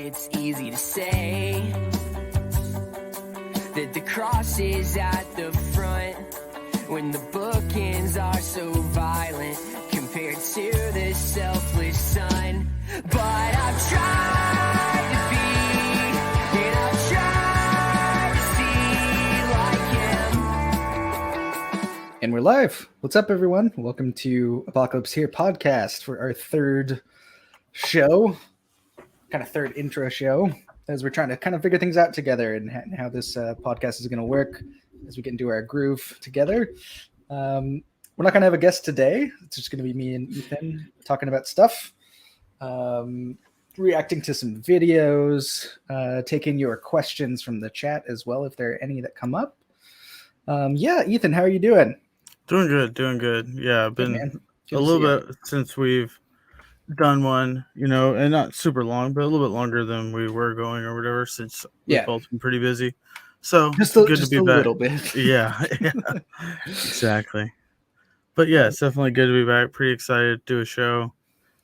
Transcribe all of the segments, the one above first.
it's easy to say that the cross is at the front when the bookends are so violent compared to the selfless son. But I've tried to be, and I've tried to see like him. And we're live. What's up, everyone? Welcome to Apocalypse Here podcast for our third show, kind of third intro show, as we're trying to kind of figure things out together and how this podcast is going to work as we get into our groove together. We're not going to have a guest today. It's just going to be me and Ethan talking about stuff, reacting to some videos, taking your questions from the chat as well, if there are any that come up. Yeah, Ethan, how are you doing? Doing good. Yeah, I've been a little bit since we've done one, and not super long, but a little bit longer than we were going or whatever, since we've both been pretty busy. So just good to be a back. Little bit. Yeah, exactly. But yeah, it's definitely good to be back. Pretty excited to do a show.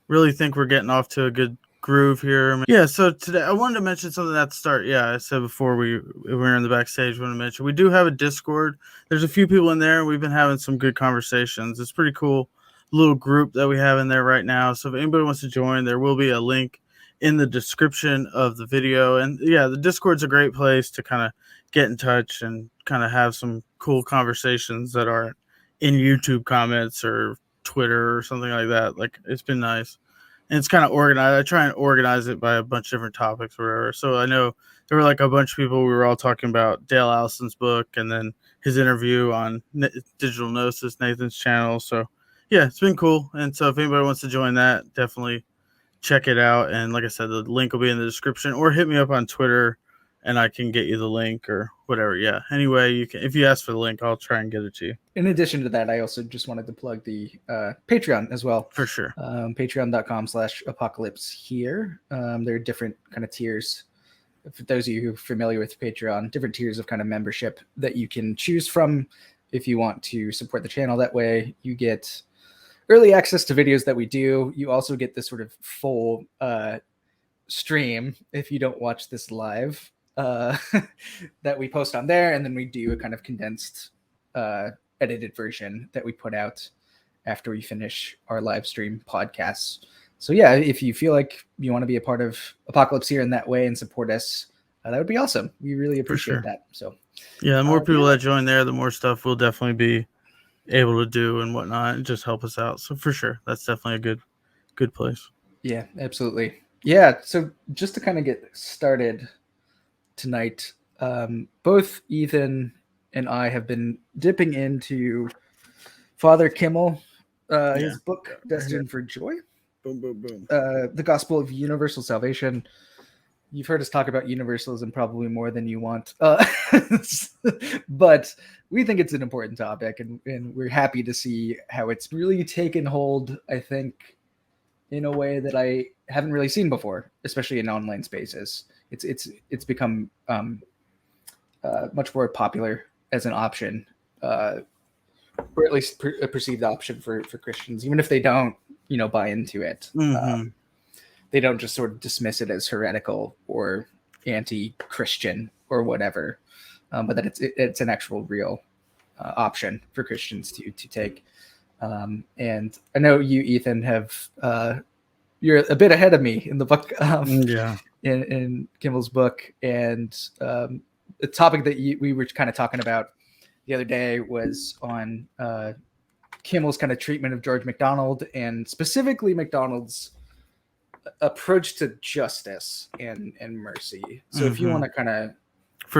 Really think we're getting off to a good groove here. Yeah, so today I wanted to mention something at the start. Yeah, I said before we were in the backstage, I want to mention we do have a Discord. There's a few people in there. We've been having some good conversations. It's pretty cool little group that we have in there right now. So if anybody wants to join, there will be a link in the description of the video. And yeah, the Discord's a great place to kind of get in touch and kind of have some cool conversations that aren't in YouTube comments or Twitter or something like that. Like, it's been nice. And it's kind of organized. I try and organize it by a bunch of different topics or whatever. So I know there were like a bunch of people. We were all talking about Dale Allison's book and then his interview on Digital Gnosis, Nathan's channel. So yeah, it's been cool. And so if anybody wants to join that, definitely check it out. And like I said, the link will be in the description, or hit me up on Twitter and I can get you the link or whatever. Yeah. Anyway, you can, if you ask for the link, I'll try and get it to you. In addition to that, I also just wanted to plug the Patreon as well. For sure. Patreon.com/apocalypse here. There are different kind of tiers. For those of you who are familiar with Patreon, different tiers of kind of membership that you can choose from if you want to support the channel. That way you get early access to videos that we do. You also get this sort of full stream if you don't watch this live that we post on there, and then we do a kind of condensed edited version that we put out after we finish our live stream podcasts. So yeah, if you feel like you want to be a part of Apocalypse Here in that way and support us, that would be awesome. We really appreciate that. So yeah, the more people that join there, the more stuff we'll definitely be able to do and whatnot, and just help us out. So for sure, that's definitely a good place. Yeah, absolutely. Yeah, so just to kind of get started tonight, both Ethan and I have been dipping into Father Kimmel, his book Destined for Joy. Boom, boom, boom. The Gospel of Universal Salvation. You've heard us talk about universalism probably more than you want, but we think it's an important topic, and we're happy to see how it's really taken hold, I think, in a way that I haven't really seen before, especially in online spaces. It's become much more popular as an option, or at least a perceived option for Christians, even if they don't, buy into it. Mm-hmm. They don't just sort of dismiss it as heretical or anti-Christian or whatever, but that it's an actual real option for Christians to take. And I know you, Ethan, you're a bit ahead of me in the book, in Kimmel's book, and the topic that we were kind of talking about the other day was on Kimmel's kind of treatment of George MacDonald, and specifically MacDonald's approach to justice and mercy. So if you want to kind of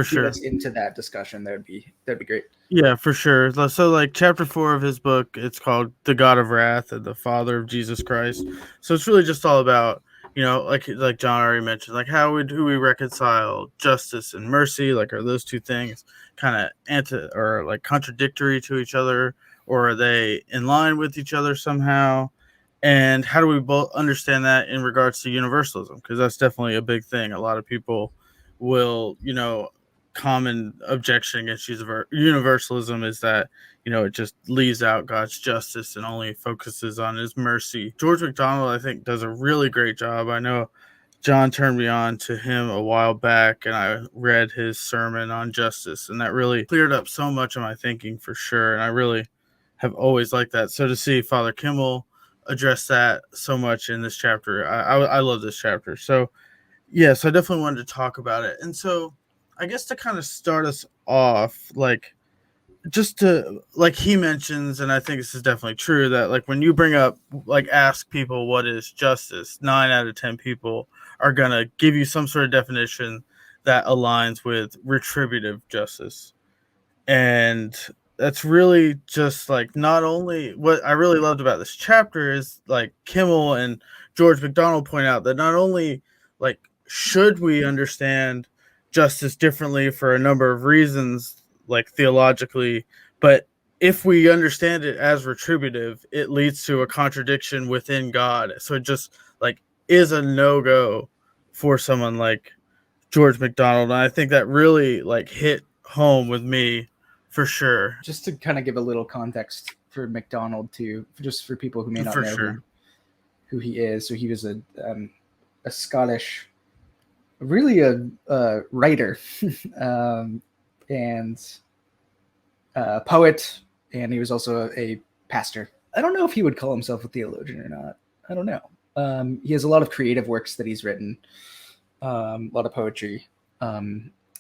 get us into that discussion, that'd be great. Yeah, for sure. So like chapter 4 of his book, it's called The God of Wrath and the Father of Jesus Christ. So it's really just all about, like John already mentioned, like how do we reconcile justice and mercy? Like, are those two things kind of contradictory to each other, or are they in line with each other somehow? And how do we both understand that in regards to universalism? Because that's definitely a big thing. A lot of people will, common objection against universalism is that, it just leaves out God's justice and only focuses on his mercy. George MacDonald, I think, does a really great job. I know John turned me on to him a while back, and I read his sermon on justice, and that really cleared up so much of my thinking for sure. And I really have always liked that. So to see Father Kimmel address that so much in this chapter, I love this chapter. So yeah, so I definitely wanted to talk about it. And so I guess to kind of start us off, like, just to, like he mentions, and I think this is definitely true, that like when you bring up, like, ask people what is justice, 9 out of 10 people are gonna give you some sort of definition that aligns with retributive justice. And that's really just like, not only what I really loved about this chapter is like Kimmel and George MacDonald point out that not only like should we understand justice differently for a number of reasons, like theologically, but if we understand it as retributive, it leads to a contradiction within God. So it just like is a no-go for someone like George MacDonald. And I think that really like hit home with me for sure. Just to kind of give a little context for MacDonald too, just for people who may not know who he is. So he was a Scottish, really a writer and poet, and he was also a pastor. I don't know if he would call himself a theologian or not. I don't know. He has a lot of creative works that he's written, a lot of poetry.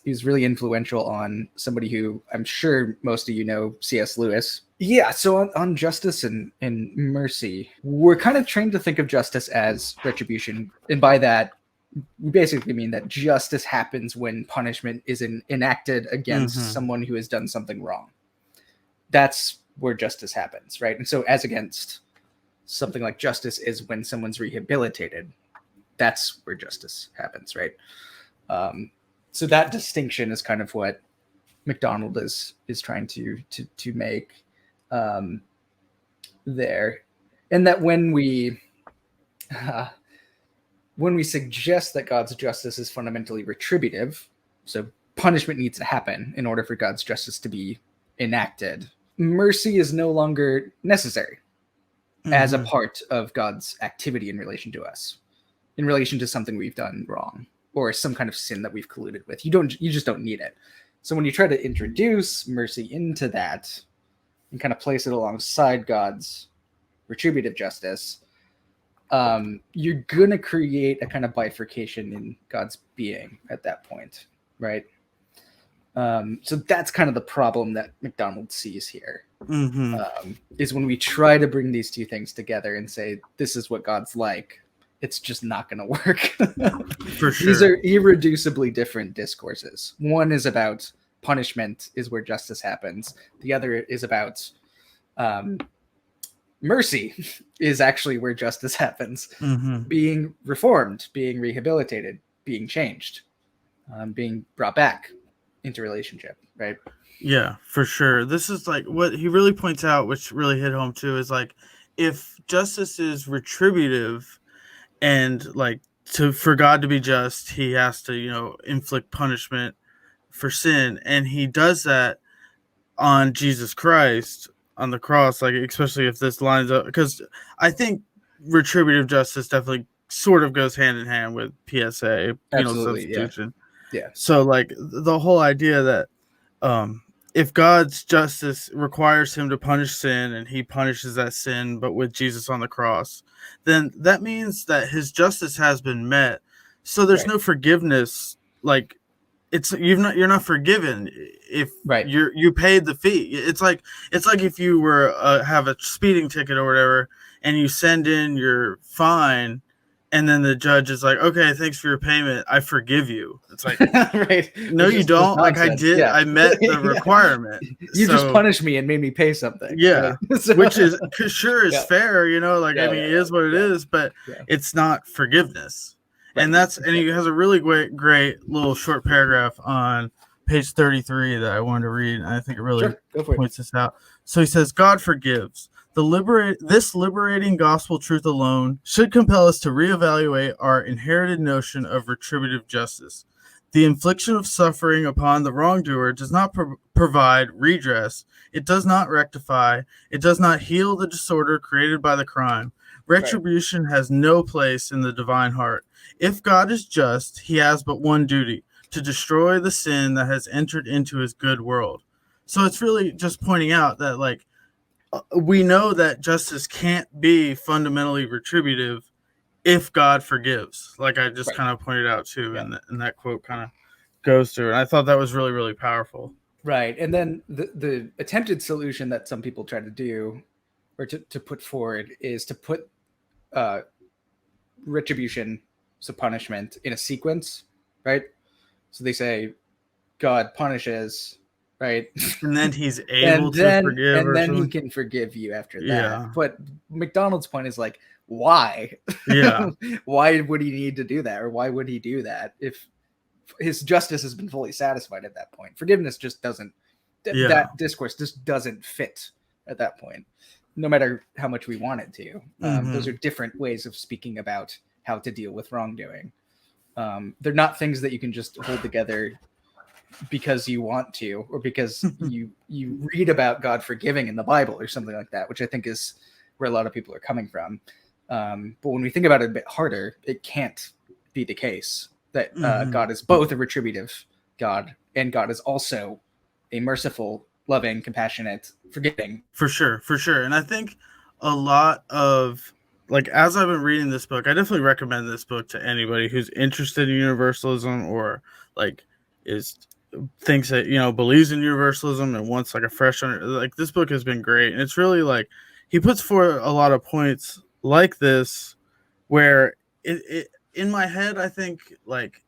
He's really influential on somebody who I'm sure most of you know, C.S. Lewis. Yeah, so on justice and mercy, we're kind of trained to think of justice as retribution. And by that, we basically mean that justice happens when punishment is enacted against someone who has done something wrong. That's where justice happens, right? And so as against, something like justice is when someone's rehabilitated. That's where justice happens, right? So that distinction is kind of what MacDonald is trying to make there. And that when we suggest that God's justice is fundamentally retributive, so punishment needs to happen in order for God's justice to be enacted, mercy is no longer necessary as a part of God's activity in relation to us, in relation to something we've done wrong or some kind of sin that we've colluded with. You just don't need it. So when you try to introduce mercy into that and kind of place it alongside God's retributive justice, you're going to create a kind of bifurcation in God's being at that point, right? So that's kind of the problem that MacDonald sees here, is when we try to bring these two things together and say, this is what God's like, it's just not going to work. For sure. These are irreducibly different discourses. One is about punishment is where justice happens. The other is about mercy is actually where justice happens. Being reformed, being rehabilitated, being changed, being brought back into relationship, right? Yeah, for sure. This is like what he really points out, which really hit home too, is like, if justice is retributive and like for God to be just, he has to, inflict punishment for sin. And he does that on Jesus Christ on the cross, like, especially if this lines up, because I think retributive justice definitely sort of goes hand in hand with PSA, penal substitution. Yeah. So like the whole idea that if God's justice requires him to punish sin and he punishes that sin, but with Jesus on the cross, then that means that his justice has been met. So there's no forgiveness. Like you're not forgiven if you paid the fee. It's like if you were have a speeding ticket or whatever and you send in your fine, and then the judge is like, okay, thanks for your payment, I forgive you. It's like, no, you don't. Like, I did. Yeah. I met the requirement. You just punished me and made me pay something. Yeah. Right? So, which is sure is fair, like, I mean, it is what it is, but it's not forgiveness. Right. And he has a really great little short paragraph on page 33 that I wanted to read. And I think it really points this out. So he says, God forgives. This liberating gospel truth alone should compel us to reevaluate our inherited notion of retributive justice. The infliction of suffering upon the wrongdoer does not provide redress. It does not rectify. It does not heal the disorder created by the crime. Retribution has no place in the divine heart. If God is just, he has but one duty, to destroy the sin that has entered into his good world. So it's really just pointing out that, like, we know that justice can't be fundamentally retributive if God forgives, like I just Right. kind of pointed out too, Yeah. and that quote kind of goes through. And I thought that was really, really powerful. Right. And then the attempted solution that some people try to do or to put forward is to put retribution, so punishment, in a sequence, right? So they say God punishes, right? And then he's able to forgive, and or then he something. can forgive you after that. Yeah. But McDonald's point is like, why? Yeah. Why would he need to do that? Or why would he do that if his justice has been fully satisfied at that point? Forgiveness just doesn't, Yeah. that discourse just doesn't fit at that point, no matter how much we want it to. Those are different ways of speaking about how to deal with wrongdoing. They're not things that you can just hold together because you want to, or because you read about God forgiving in the Bible or something like that, which I think is where a lot of people are coming from. But when we think about it a bit harder, it can't be the case that God is both a retributive God and God is also a merciful, loving, compassionate, forgiving. For sure. And I think a lot of, like, as I've been reading this book, I definitely recommend this book to anybody who's interested in universalism, or like thinks that, you know, believes in universalism and wants like a fresh like, this book has been great. And it's really like, he puts forward a lot of points like this where it in my head, I think, like,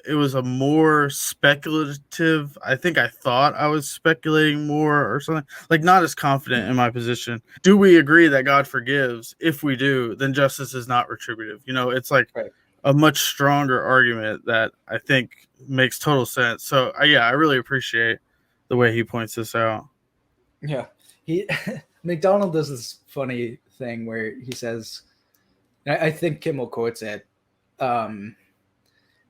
it was a more speculative. I think I thought I was speculating more or something, like not as confident in my position. Do we agree that God forgives? If we do, then justice is not retributive. You know, it's like Right. a much stronger argument that I think makes total sense. So yeah, I really appreciate the way he points this out. Yeah. McDonald does this funny thing where he says, I think Kimmel quotes it,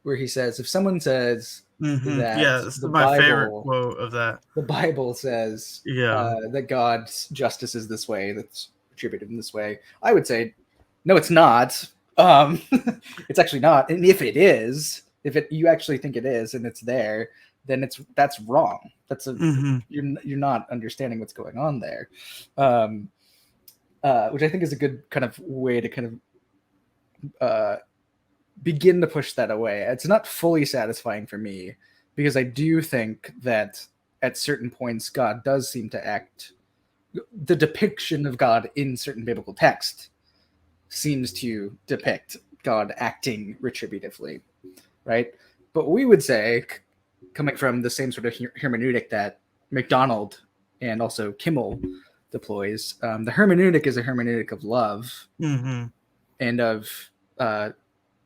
where he says, if someone says that Yeah, this is the my Bible, favorite quote of that. The Bible says that God's justice is this way, that's attributed in this way, I would say, no, it's not. It's actually not. And if it is, you actually think it is, and it's there, then that's wrong. That's you're not understanding what's going on there, which I think is a good kind of way to kind of begin to push that away. It's not fully satisfying for me, because I do think that at certain points God does seem to act. The depiction of God in certain biblical text seems to depict God acting retributively, right? But we would say, coming from the same sort of hermeneutic that McDonald and also Kimmel deploys, the hermeneutic is a hermeneutic of love and of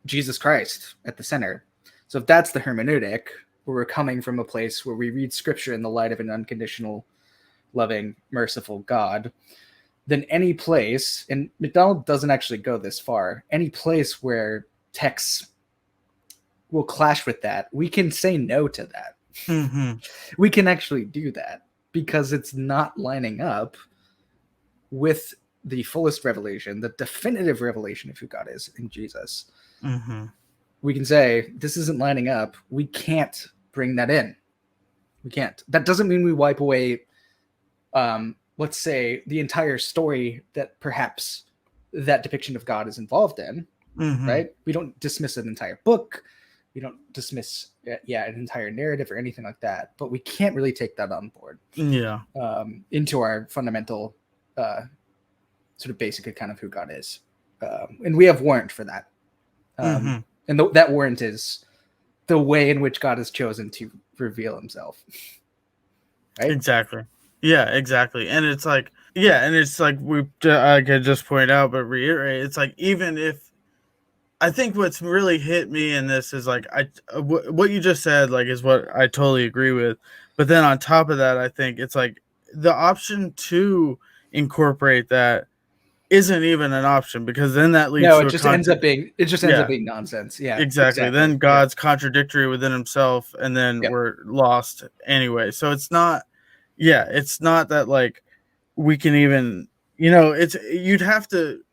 Jesus Christ at the center. So if that's the hermeneutic, where we're coming from a place where we read scripture in the light of an unconditional, loving, merciful God, then any place, and McDonald doesn't actually go this far, any place where texts will clash with that, we can say no to that. We can actually do that because it's not lining up with the fullest revelation, the definitive revelation of who God is in Jesus. We can say, this isn't lining up. We can't bring that in. We can't. That doesn't mean we wipe away, let's say, the entire story that perhaps that depiction of God is involved in, right? We don't dismiss an entire book. We don't dismiss, an entire narrative or anything like that. But we can't really take that on board. Into our fundamental, sort of basic account of who God is. And we have warrant for that. And that warrant is the way in which God has chosen to reveal himself. Right? Exactly. Yeah, exactly. And it's like, I could just point out, but reiterate, it's like, even if, I think what's really hit me in this is like, what you just said, like, is what I totally agree with. But then on top of that, I think it's like the option to incorporate that isn't even an option, because then that leads to it just ends up being nonsense. Yeah, exactly. Then God's contradictory within himself, and then we're lost anyway. So it's not that, like, we can even, you'd have to,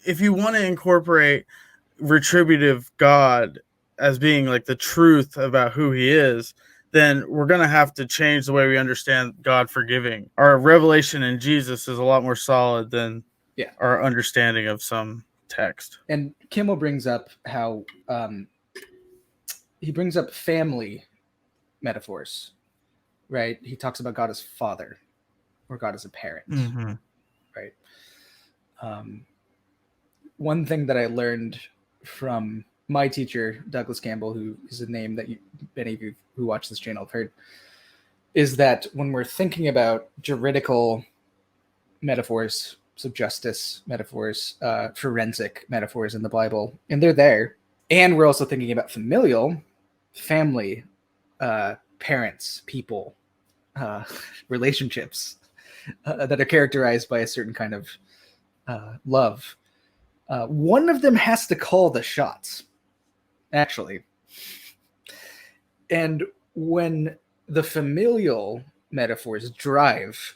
if you want to incorporate retributive God as being like the truth about who he is, then we're going to have to change the way we understand God forgiving. Our revelation in Jesus is a lot more solid than our understanding of some text. And Kimmel brings up how he brings up family metaphors, right? He talks about God as father or God as a parent, Mm-hmm. right? One thing that I learned from my teacher, Douglas Campbell, who is a name that many of you who watch this channel have heard, is that when we're thinking about juridical metaphors, so justice metaphors, forensic metaphors in the Bible, and they're there, and we're also thinking about familial, family, parents, people, relationships that are characterized by a certain kind of love. One of them has to call the shots, actually. And when the familial metaphors drive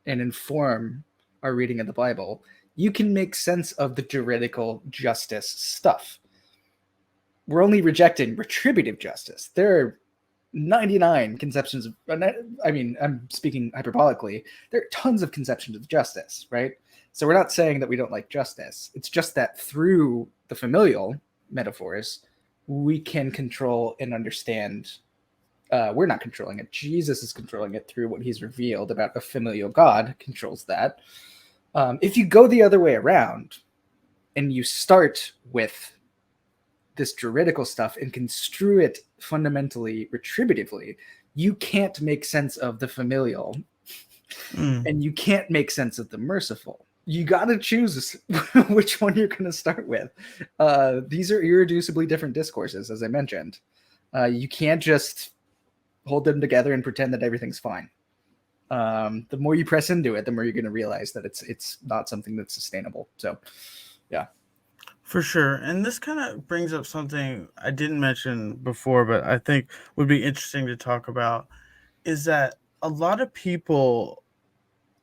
and inform our reading of the Bible, you can make sense of the juridical justice stuff. We're only rejecting retributive justice. There are 99 conceptions of, I mean, I'm speaking hyperbolically. There are tons of conceptions of justice, right? So we're not saying that we don't like justice. It's just that through the familial metaphors, we can control and understand. We're not controlling it. Jesus is controlling it through what he's revealed about a familial God controls that. If you go the other way around and you start with this juridical stuff and construe it fundamentally retributively, you can't make sense of the familial and you can't make sense of the merciful. You got to choose which one you're going to start with. These are irreducibly different discourses, as I mentioned. You can't just hold them together and pretend that everything's fine. The more you press into it, the more you're going to realize that it's not something that's sustainable. So, yeah. For sure. And this kind of brings up something I didn't mention before, but I think would be interesting to talk about, is that a lot of people,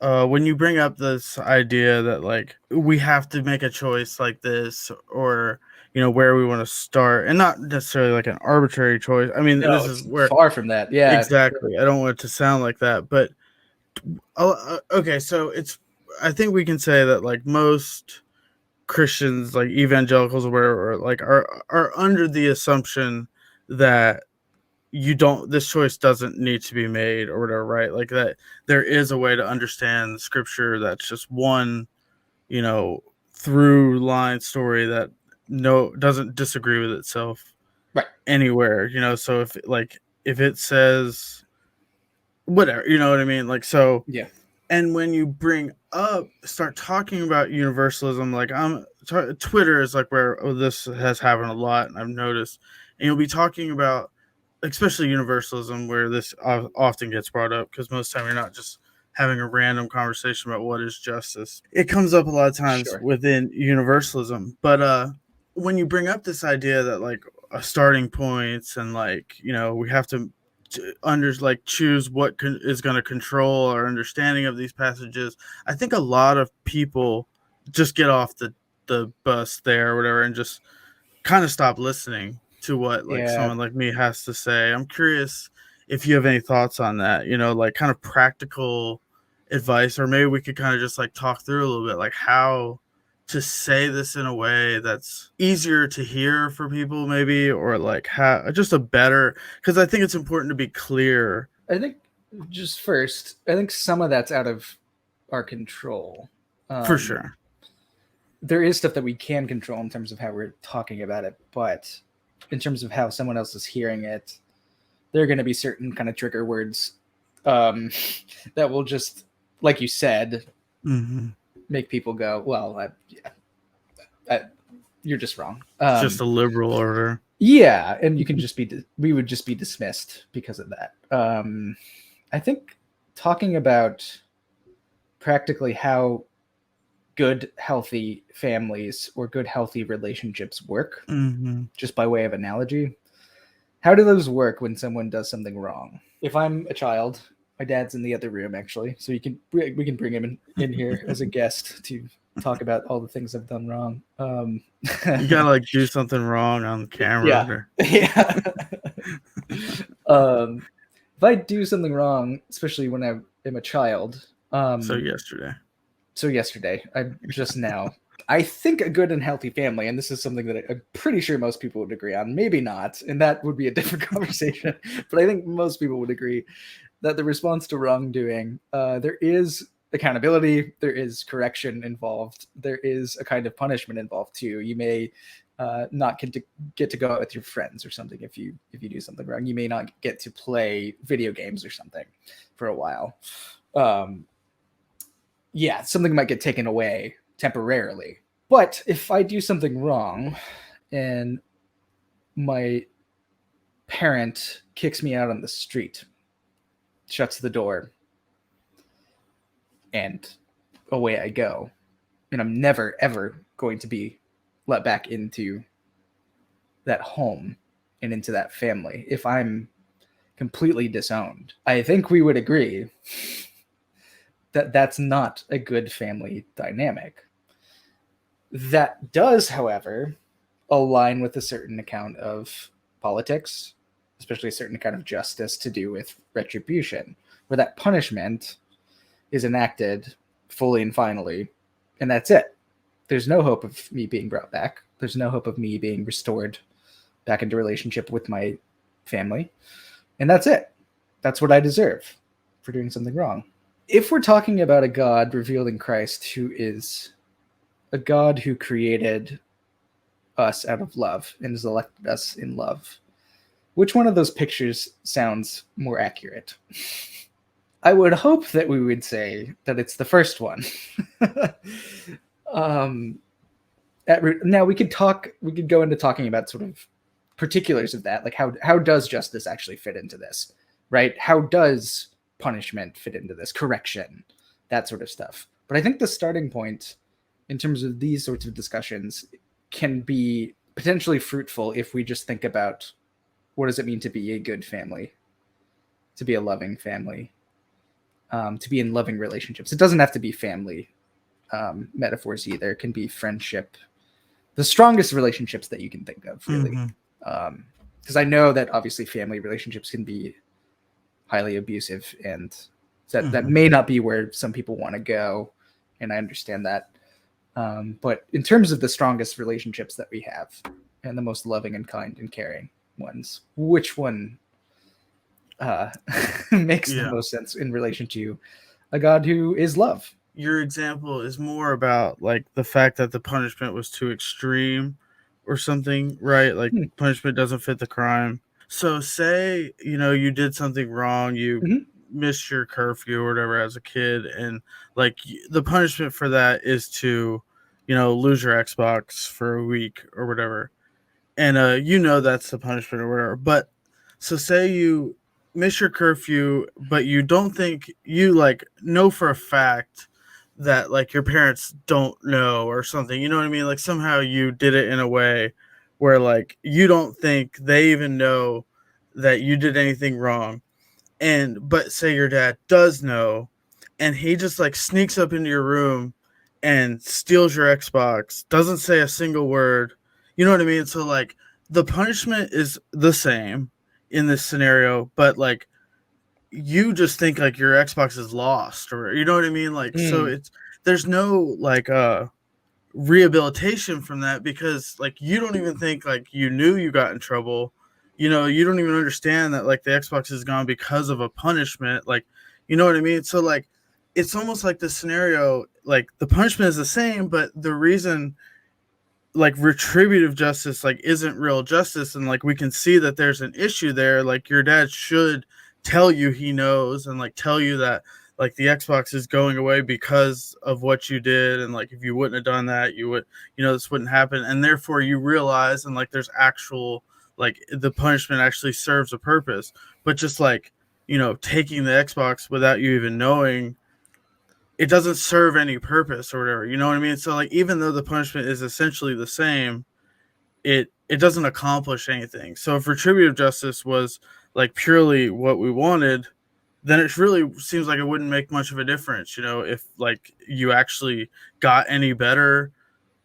when you bring up this idea that like we have to make a choice like this, or where we want to start, and not necessarily like an arbitrary choice. I mean, No, this is where far from that. Yeah, exactly. I don't want it to sound like that, but okay. So I think we can say that like most Christians, like evangelicals, or like are under the assumption that this choice doesn't need to be made or whatever, right? Like that there is a way to understand scripture that's just one, through line story that doesn't disagree with itself right anywhere, so if it says whatever, you know what I mean? Like, so yeah. And when you start talking about universalism, like Twitter is like where this has happened a lot, and I've noticed. And you'll be talking about, especially universalism, where this often gets brought up, because most of the time you're not just having a random conversation about what is justice. It comes up a lot of times within universalism. But when you bring up this idea that like starting points and like, we have to choose what is going to control our understanding of these passages, I think a lot of people just get off the bus there or whatever and just kind of stop listening to what someone like me has to say. I'm curious if you have any thoughts on that, like kind of practical advice, or maybe we could kind of just like talk through a little bit, like how to say this in a way that's easier to hear for people, maybe, or like how just a better, because I think it's important to be clear. I think just first, I think some of that's out of our control. For sure. There is stuff that we can control in terms of how we're talking about it, but in terms of how someone else is hearing it, there are going to be certain kind of trigger words that will just, like you said, make people go, well, you're just wrong. It's just a liberal order. Yeah, and you can we would just be dismissed because of that. I think talking about practically how good, healthy families or good, healthy relationships work, just by way of analogy. How do those work when someone does something wrong? If I'm a child, my dad's in the other room, actually, so we can bring him in here as a guest to talk about all the things I've done wrong. You gotta like do something wrong on camera. Yeah. Or... Yeah. If I do something wrong, especially when I am a child. So yesterday. I just now. I think a good and healthy family, and this is something that I'm pretty sure most people would agree on, maybe not, and that would be a different conversation, but I think most people would agree that the response to wrongdoing, there is accountability, there is correction involved, there is a kind of punishment involved too. You may not get to go out with your friends or something if you do something wrong. You may not get to play video games or something for a while. Yeah, something might get taken away temporarily. But if I do something wrong and my parent kicks me out on the street, shuts the door, and away I go, and I'm never, ever going to be let back into that home and into that family, if I'm completely disowned, I think we would agree that that's not a good family dynamic. That does, however, align with a certain account of politics, especially a certain kind of justice to do with retribution, where that punishment is enacted fully and finally, and that's it. There's no hope of me being brought back. There's no hope of me being restored back into relationship with my family. And that's it. That's what I deserve for doing something wrong. If we're talking about a God revealed in Christ who is a God who created us out of love and has elected us in love, which one of those pictures sounds more accurate? I would hope that we would say that it's the first one. Now we could go into talking about sort of particulars of that, like how does justice actually fit into this, right? How does punishment fit into this? Correction, that sort of stuff. But I think the starting point in terms of these sorts of discussions can be potentially fruitful if we just think about what does it mean to be a good family, to be a loving family, to be in loving relationships. It doesn't have to be family metaphors either. It can be friendship, the strongest relationships that you can think of, really. Because I know that obviously family relationships can be highly abusive, and that may not be where some people want to go, and I understand that. But in terms of the strongest relationships that we have, and the most loving and kind and caring ones, which one makes the most sense in relation to a God who is love? Your example is more about like the fact that the punishment was too extreme or something, right? Like punishment doesn't fit the crime. So say, you did something wrong, you missed your curfew or whatever as a kid, and like the punishment for that is to, lose your Xbox for a week or whatever. And that's the punishment or whatever. But so say you miss your curfew, but you don't think you like know for a fact that like your parents don't know or something, you know what I mean? Like somehow you did it in a way where like you don't think they even know that you did anything wrong. But say your dad does know, and he just like sneaks up into your room and steals your Xbox, doesn't say a single word. You know what I mean? So like the punishment is the same in this scenario, but like you just think like your Xbox is lost, or you know what I mean? Like so there's no like rehabilitation from that, because like you don't even think like you knew you got in trouble. You don't even understand that like the Xbox is gone because of a punishment. Like, you know what I mean? So like it's almost like the scenario, like the punishment is the same, but the reason like retributive justice like isn't real justice, and like we can see that there's an issue there. Like your dad should tell you he knows, and like tell you that like the Xbox is going away because of what you did, and like if you wouldn't have done that, you would, this wouldn't happen, and therefore you realize, and like there's actual like the punishment actually serves a purpose. But just like taking the Xbox without you even knowing, it doesn't serve any purpose or whatever, you know what I mean? So like even though the punishment is essentially the same, it doesn't accomplish anything. So if retributive justice was like purely what we wanted, then it really seems like it wouldn't make much of a difference, if like you actually got any better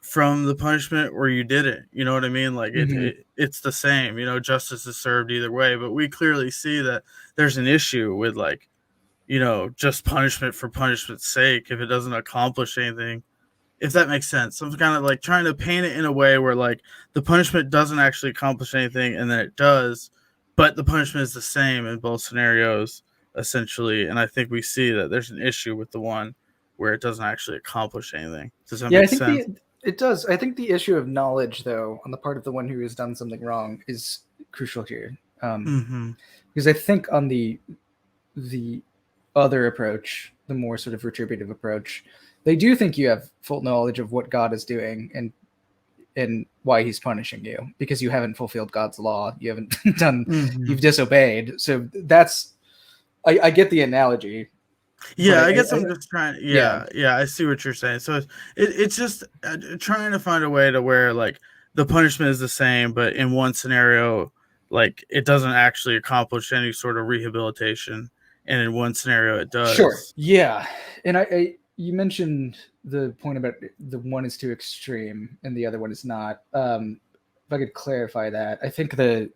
from the punishment or you didn't. You know what I mean? Like it's the same. Justice is served either way. But we clearly see that there's an issue with like, just punishment for punishment's sake if it doesn't accomplish anything. If that makes sense. I'm kind of like trying to paint it in a way where like the punishment doesn't actually accomplish anything, and then it does, but the punishment is the same in both scenarios, essentially. And I think we see that there's an issue with the one where it doesn't actually accomplish anything. Does that make sense? It does. I think the issue of knowledge, though, on the part of the one who has done something wrong is crucial here. Because I think on the other approach, the more sort of retributive approach, they do think you have full knowledge of what God is doing and why he's punishing you, because you haven't fulfilled God's law. You haven't done, you've disobeyed. So that's, I get the analogy. Yeah, I guess I'm just trying. Yeah, I see what you're saying. So it's just trying to find a way to where like the punishment is the same, but in one scenario, like it doesn't actually accomplish any sort of rehabilitation, and in one scenario it does. Sure. Yeah, and you mentioned the point about the one is too extreme and the other one is not. If I could clarify that, I think the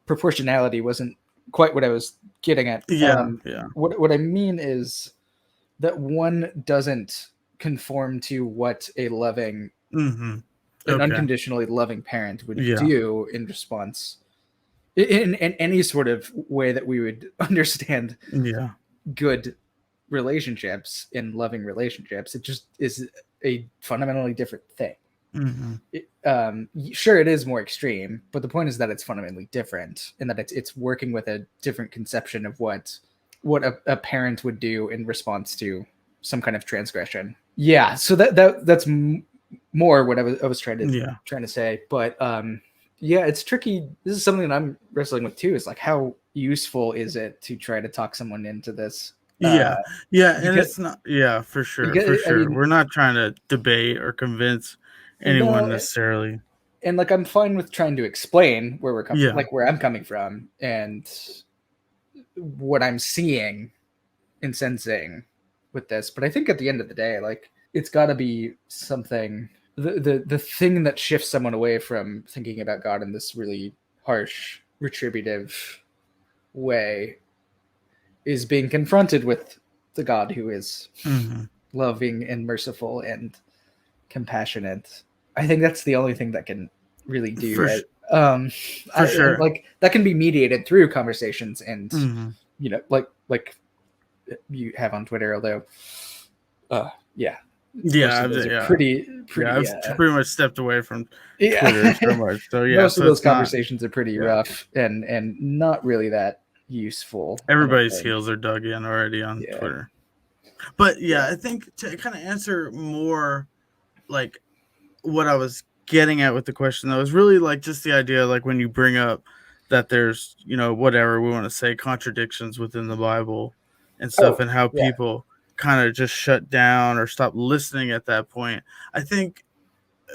proportionality wasn't quite what I was getting at. Yeah. What I mean is that one doesn't conform to what a loving, an unconditionally loving parent would do in response, in any sort of way that we would understand good relationships and loving relationships. It just is a fundamentally different thing. Sure, it is more extreme, but the point is that it's fundamentally different, and that it's working with a different conception of what a parent would do in response to some kind of transgression. Yeah, so that's more what I was trying to say. But it's tricky. This is something that I'm wrestling with too. Is like, how useful is it to try to talk someone into this? And it's not. Yeah, for sure. I mean, we're not trying to debate or convince anyone necessarily. And like, I'm fine with trying to explain where we're coming, like where I'm coming from and what I'm seeing and sensing with this. But I think at the end of the day, like, it's got to be something. The thing that shifts someone away from thinking about God in this really harsh, retributive way is being confronted with the God who is loving and merciful and compassionate. I think that's the only thing that can really do it. For sure. Like, that can be mediated through conversations and like you have on Twitter, although pretty I've pretty much stepped away from Twitter so much. So most of those conversations are pretty rough and not really that useful. Everybody's heels are dug in already on Twitter. But I think to kind of answer more like what I was getting at with the question, though, is really like just the idea, like when you bring up that there's, whatever we want to say, contradictions within the Bible and stuff, and how people kind of just shut down or stop listening at that point. I think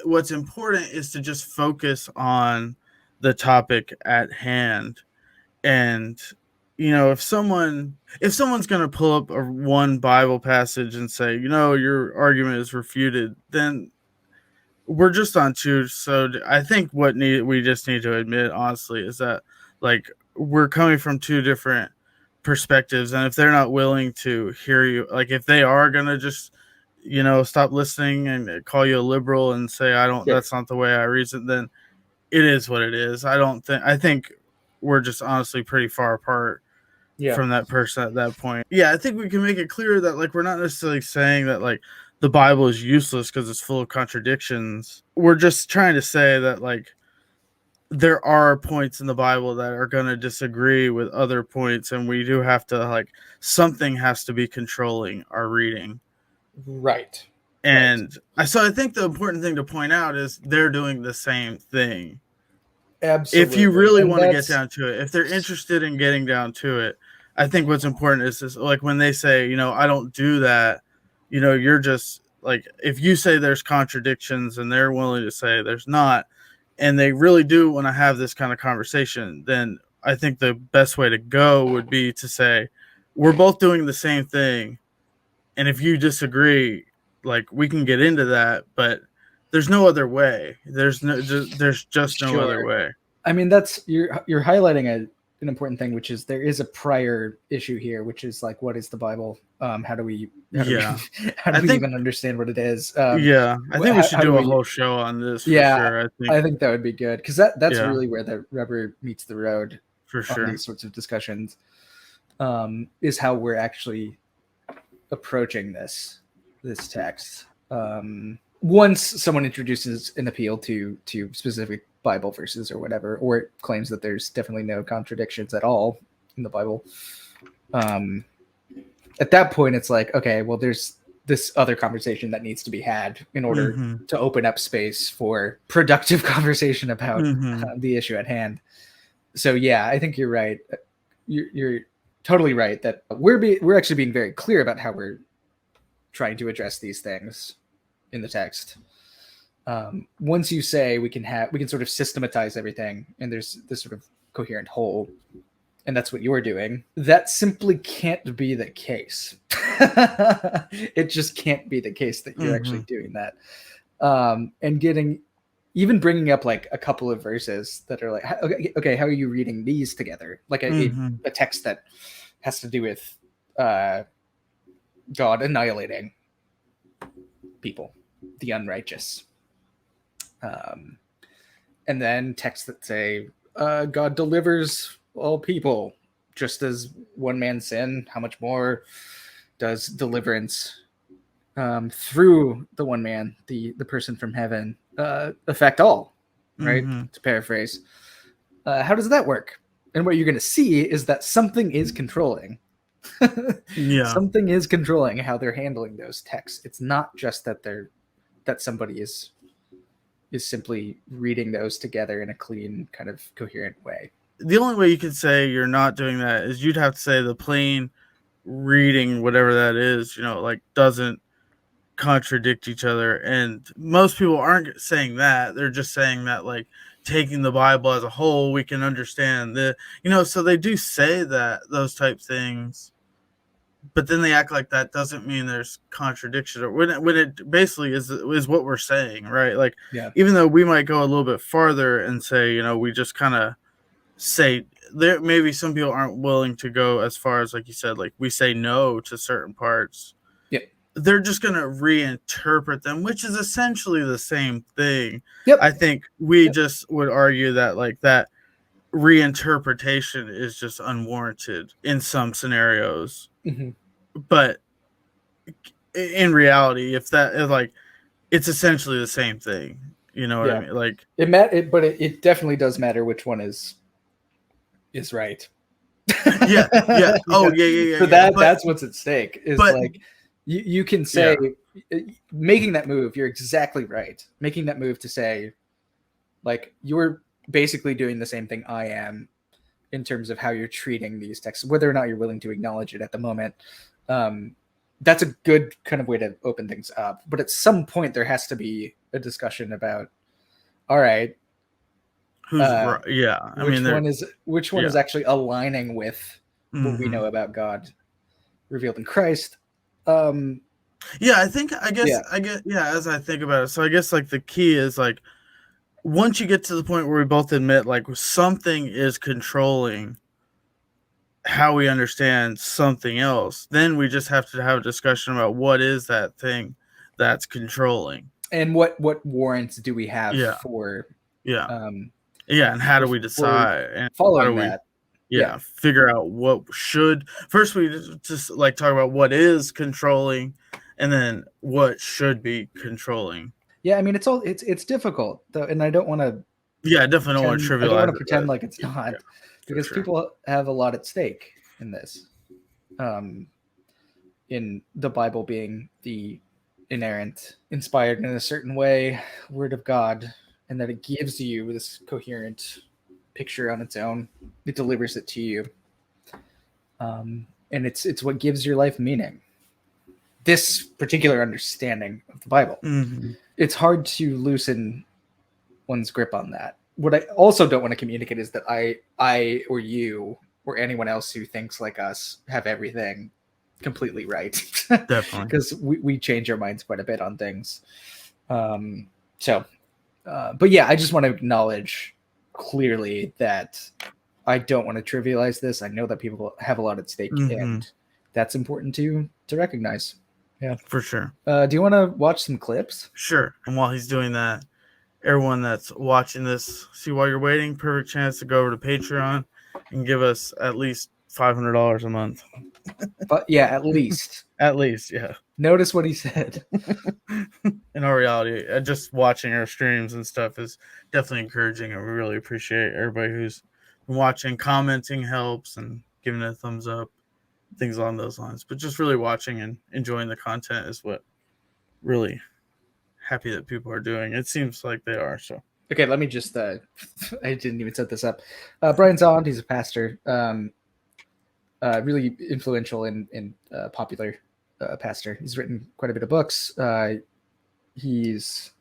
what's important is to just focus on the topic at hand. And, if someone's going to pull up one Bible passage and say, your argument is refuted, then we're just on two. So I think we just need to admit, honestly, is that like we're coming from two different perspectives. And if they're not willing to hear you, like if they are going to just, stop listening and call you a liberal and say, that's not the way I reason, then it is what it is. I think we're just honestly pretty far apart from that person at that point. Yeah, I think we can make it clear that like we're not necessarily saying that like the Bible is useless because it's full of contradictions. We're just trying to say that like there are points in the Bible that are going to disagree with other points, and we do have to like something has to be controlling our reading. Right. And so I think the important thing to point out is they're doing the same thing. Absolutely. If you really want to get down to it, if they're interested in getting down to it, I think what's important is this, like when they say, I don't do that, you're just like, if you say there's contradictions and they're willing to say there's not, and they really do want to have this kind of conversation, then I think the best way to go would be to say, we're both doing the same thing, and if you disagree, like, we can get into that, but there's no other way. There's just no other way. I mean, that's you're highlighting an important thing, which is there is a prior issue here, which is like, what is the Bible? How do we even understand what it is? I think we should do a whole show on this. For sure. I think that would be good, because that's really where the rubber meets the road for sure on these sorts of discussions. Is how we're actually approaching this text. Once someone introduces an appeal to specific Bible verses or whatever, or it claims that there's definitely no contradictions at all in the Bible, at that point it's like, okay, well, there's this other conversation that needs to be had in order to open up space for productive conversation about the issue at hand. So yeah, I think you're right. You're totally right that we're actually being very clear about how we're trying to address these things in the text. Once you say we can sort of systematize everything and there's this sort of coherent whole, and that's what you're doing, that simply can't be the case. It just can't be the case that you're actually doing that. And even bringing up like a couple of verses that are like, okay, how are you reading these together? Like a text that has to do with God annihilating people, the unrighteous. And then texts that say God delivers all people, just as one man sinned, how much more does deliverance through the one man, the person from heaven, affect all, right? To paraphrase. How does that work? And what you're going to see is that something is controlling. Something is controlling how they're handling those texts. It's not just that somebody is simply reading those together in a clean, kind of coherent way. The only way you could say you're not doing that is you'd have to say the plain reading, whatever that is, like, doesn't contradict each other. And most people aren't saying that. They're just saying that, like, taking the Bible as a whole, we can understand so they do say that, those type things, but then they act like that doesn't mean there's contradiction, or when it basically is what we're saying, right? Like, even though we might go a little bit farther and say, we just kind of say there, maybe some people aren't willing to go as far as, like you said, like, we say no to certain parts. They're just going to reinterpret them, which is essentially the same thing. I think we just would argue that, like, that reinterpretation is just unwarranted in some scenarios. But in reality, if that is, like, it's essentially the same thing. You know what I mean? Like, it definitely does matter which one is right. So that's what's at stake. Is like, you can say, making that move, you're exactly right. Making that move to say, like, you're basically doing the same thing I am in terms of how you're treating these texts, whether or not you're willing to acknowledge it at the moment. That's a good kind of way to open things up. But at some point, there has to be a discussion about, all right, who's right? Which one is actually aligning with what we know about God revealed in Christ. I guess as I think about it, so I guess, like, the key is, like, once you get to the point where we both admit, like, something is controlling how we understand something else, then we just have to have a discussion about what is that thing that's controlling, and what warrants do we have for and how do we decide and following that. Figure out what should first. We just like talk about what is controlling, and then what should be controlling. I mean, it's difficult though, and I don't want to. I definitely don't want to trivialize. I don't want to pretend like it's not, because people have a lot at stake in this. In the Bible being the inerrant, inspired in a certain way, Word of God, and that it gives you this coherent picture on its own. It delivers it to you, and it's what gives your life meaning. This particular understanding of the Bible, it's hard to loosen one's grip on that. What I also don't want to communicate is that I or you or anyone else who thinks like us have everything completely right. Definitely. Because we change our minds quite a bit on things. But yeah, I just want to acknowledge clearly that I don't want to trivialize this. I know that people have a lot at stake, and that's important to recognize. Yeah, for sure. Do you want to watch some clips? Sure. And while he's doing that, everyone that's watching this, see, while you're waiting, perfect chance to go over to Patreon and give us at least $500 a month. But yeah, at least. At least, yeah. Notice what he said. In all reality, just watching our streams and stuff is definitely encouraging, and we really appreciate everybody who's been watching. Commenting helps, and giving it a thumbs up, things along those lines. But just really watching and enjoying the content is what really happy that people are doing. It seems like they are. So okay, let me just I didn't even set this up. Brian Zond, he's a pastor, really influential in popular pastor. He's written quite a bit of books. He's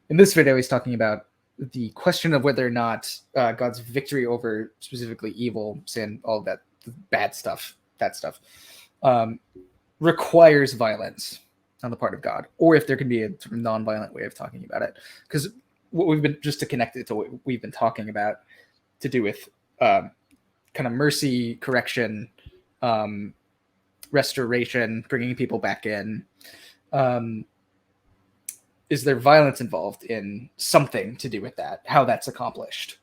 in this video, he's talking about the question of whether or not God's victory over specifically evil, sin, all that bad stuff, that stuff, requires violence on the part of God, or if there can be a sort of non-violent way of talking about it. Because what we've been, just to connect it to what we've been talking about, to do with kind of mercy, correction, restoration, bringing people back in. Is there violence involved in something to do with that? How that's accomplished?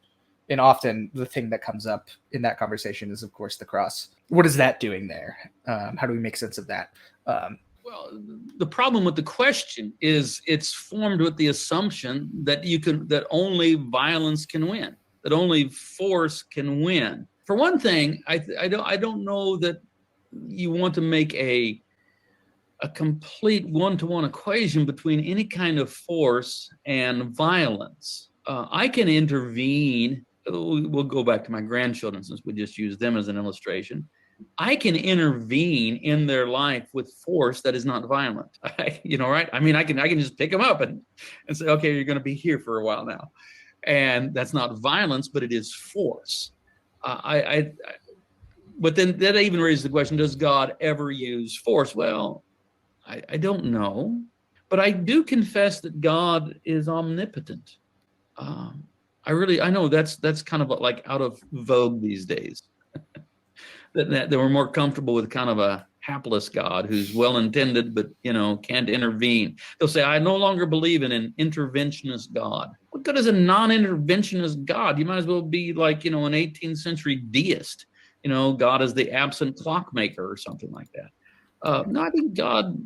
And often the thing that comes up in that conversation is, of course, the cross. What is that doing there? How do we make sense of that? Well, the problem with the question is it's formed with the assumption that that only violence can win, that only force can win. For one thing, I don't know that you want to make a complete one-to-one equation between any kind of force and violence. I can intervene. We'll go back to my grandchildren since we just used them as an illustration. I can intervene in their life with force that is not violent. Right? I mean, I can just pick them up and say, okay, you're going to be here for a while now. And that's not violence, but it is force. But then that even raises the question, does God ever use force? Well, I don't know, but I do confess that God is omnipotent. I know that's kind of like out of vogue these days. that we're more comfortable with kind of a hapless God who's well-intended, but can't intervene. They'll say, I no longer believe in an interventionist God. What good is a non-interventionist God? You might as well be like, an 18th century deist. God is the absent clockmaker or something like that. No, I think God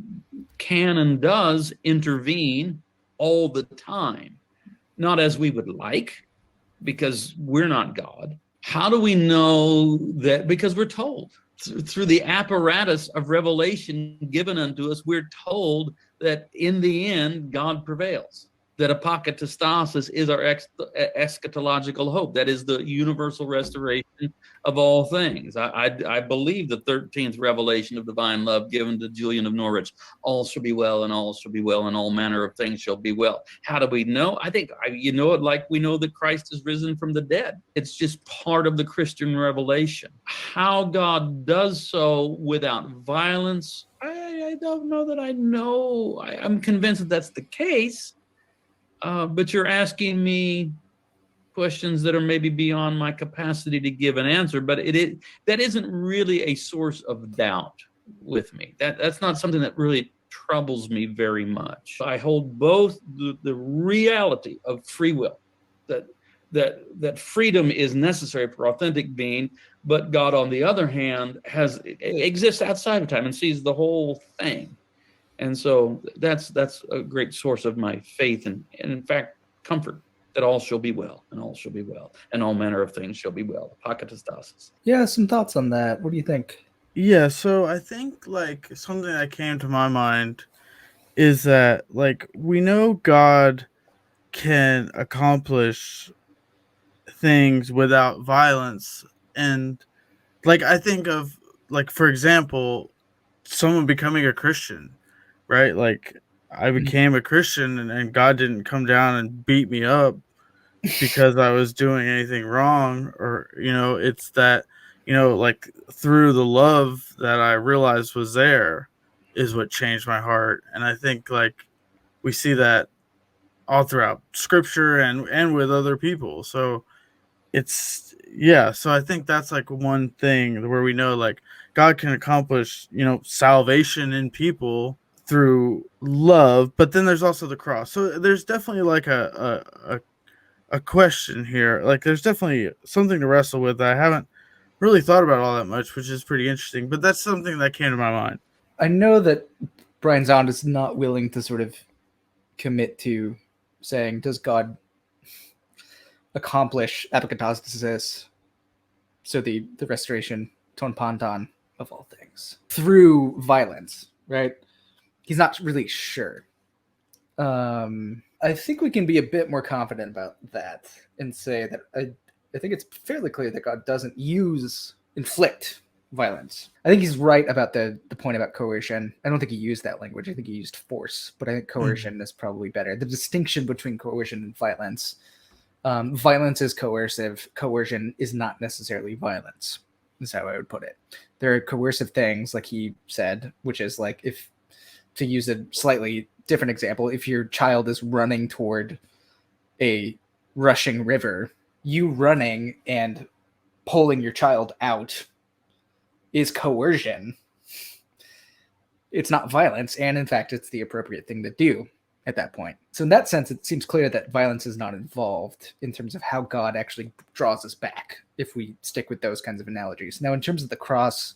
can and does intervene all the time, not as we would like, because we're not God. How do we know that? Because we're told through the apparatus of revelation given unto us, we're told that in the end, God prevails. That apokatastasis is our eschatological hope. That is the universal restoration of all things. I believe the 13th revelation of divine love given to Julian of Norwich. All shall be well, and all shall be well, and all manner of things shall be well. How do we know? I think it like we know that Christ is risen from the dead. It's just part of the Christian revelation. How God does so without violence, I don't know that I know. I'm convinced that that's the case. But you're asking me questions that are maybe beyond my capacity to give an answer. But that isn't really a source of doubt with me. That's not something that really troubles me very much. I hold both the reality of free will, that freedom is necessary for authentic being, but God, on the other hand, exists outside of time and sees the whole thing. And so that's a great source of my faith and in fact, comfort that all shall be well, and all shall be well, and all manner of things shall be well. Apokatastasis. Yeah, some thoughts on that. What do you think? Yeah, so I think like something that came to my mind is that like we know God can accomplish things without violence, and like I think of like, for example, someone becoming a Christian. Right? Like I became a Christian and God didn't come down and beat me up because I was doing anything wrong, or, it's that like through the love that I realized was there is what changed my heart. And I think like we see that all throughout scripture and with other people. So so I think that's like one thing where we know like God can accomplish, salvation in people through love, but then there's also the cross. So there's definitely like a question here. Like there's definitely something to wrestle with that I haven't really thought about all that much, which is pretty interesting, but that's something that came to my mind. I know that Brian Zond is not willing to sort of commit to saying, does God accomplish apokatastasis, so the restoration, ton pantan of all things, through violence, right? He's not really sure. I think we can be a bit more confident about that and say that I think it's fairly clear that God doesn't inflict violence. I think he's right about the point about coercion. I don't think he used that language. I think he used force, but I think coercion is probably better. The distinction between coercion and violence. Violence is coercive. Coercion is not necessarily violence, is how I would put it. There are coercive things, like he said, which is like, if to use a slightly different example, if your child is running toward a rushing river, you running and pulling your child out is coercion. It's not violence, and in fact, it's the appropriate thing to do at that point. So in that sense, it seems clear that violence is not involved in terms of how God actually draws us back, if we stick with those kinds of analogies. Now, in terms of the cross,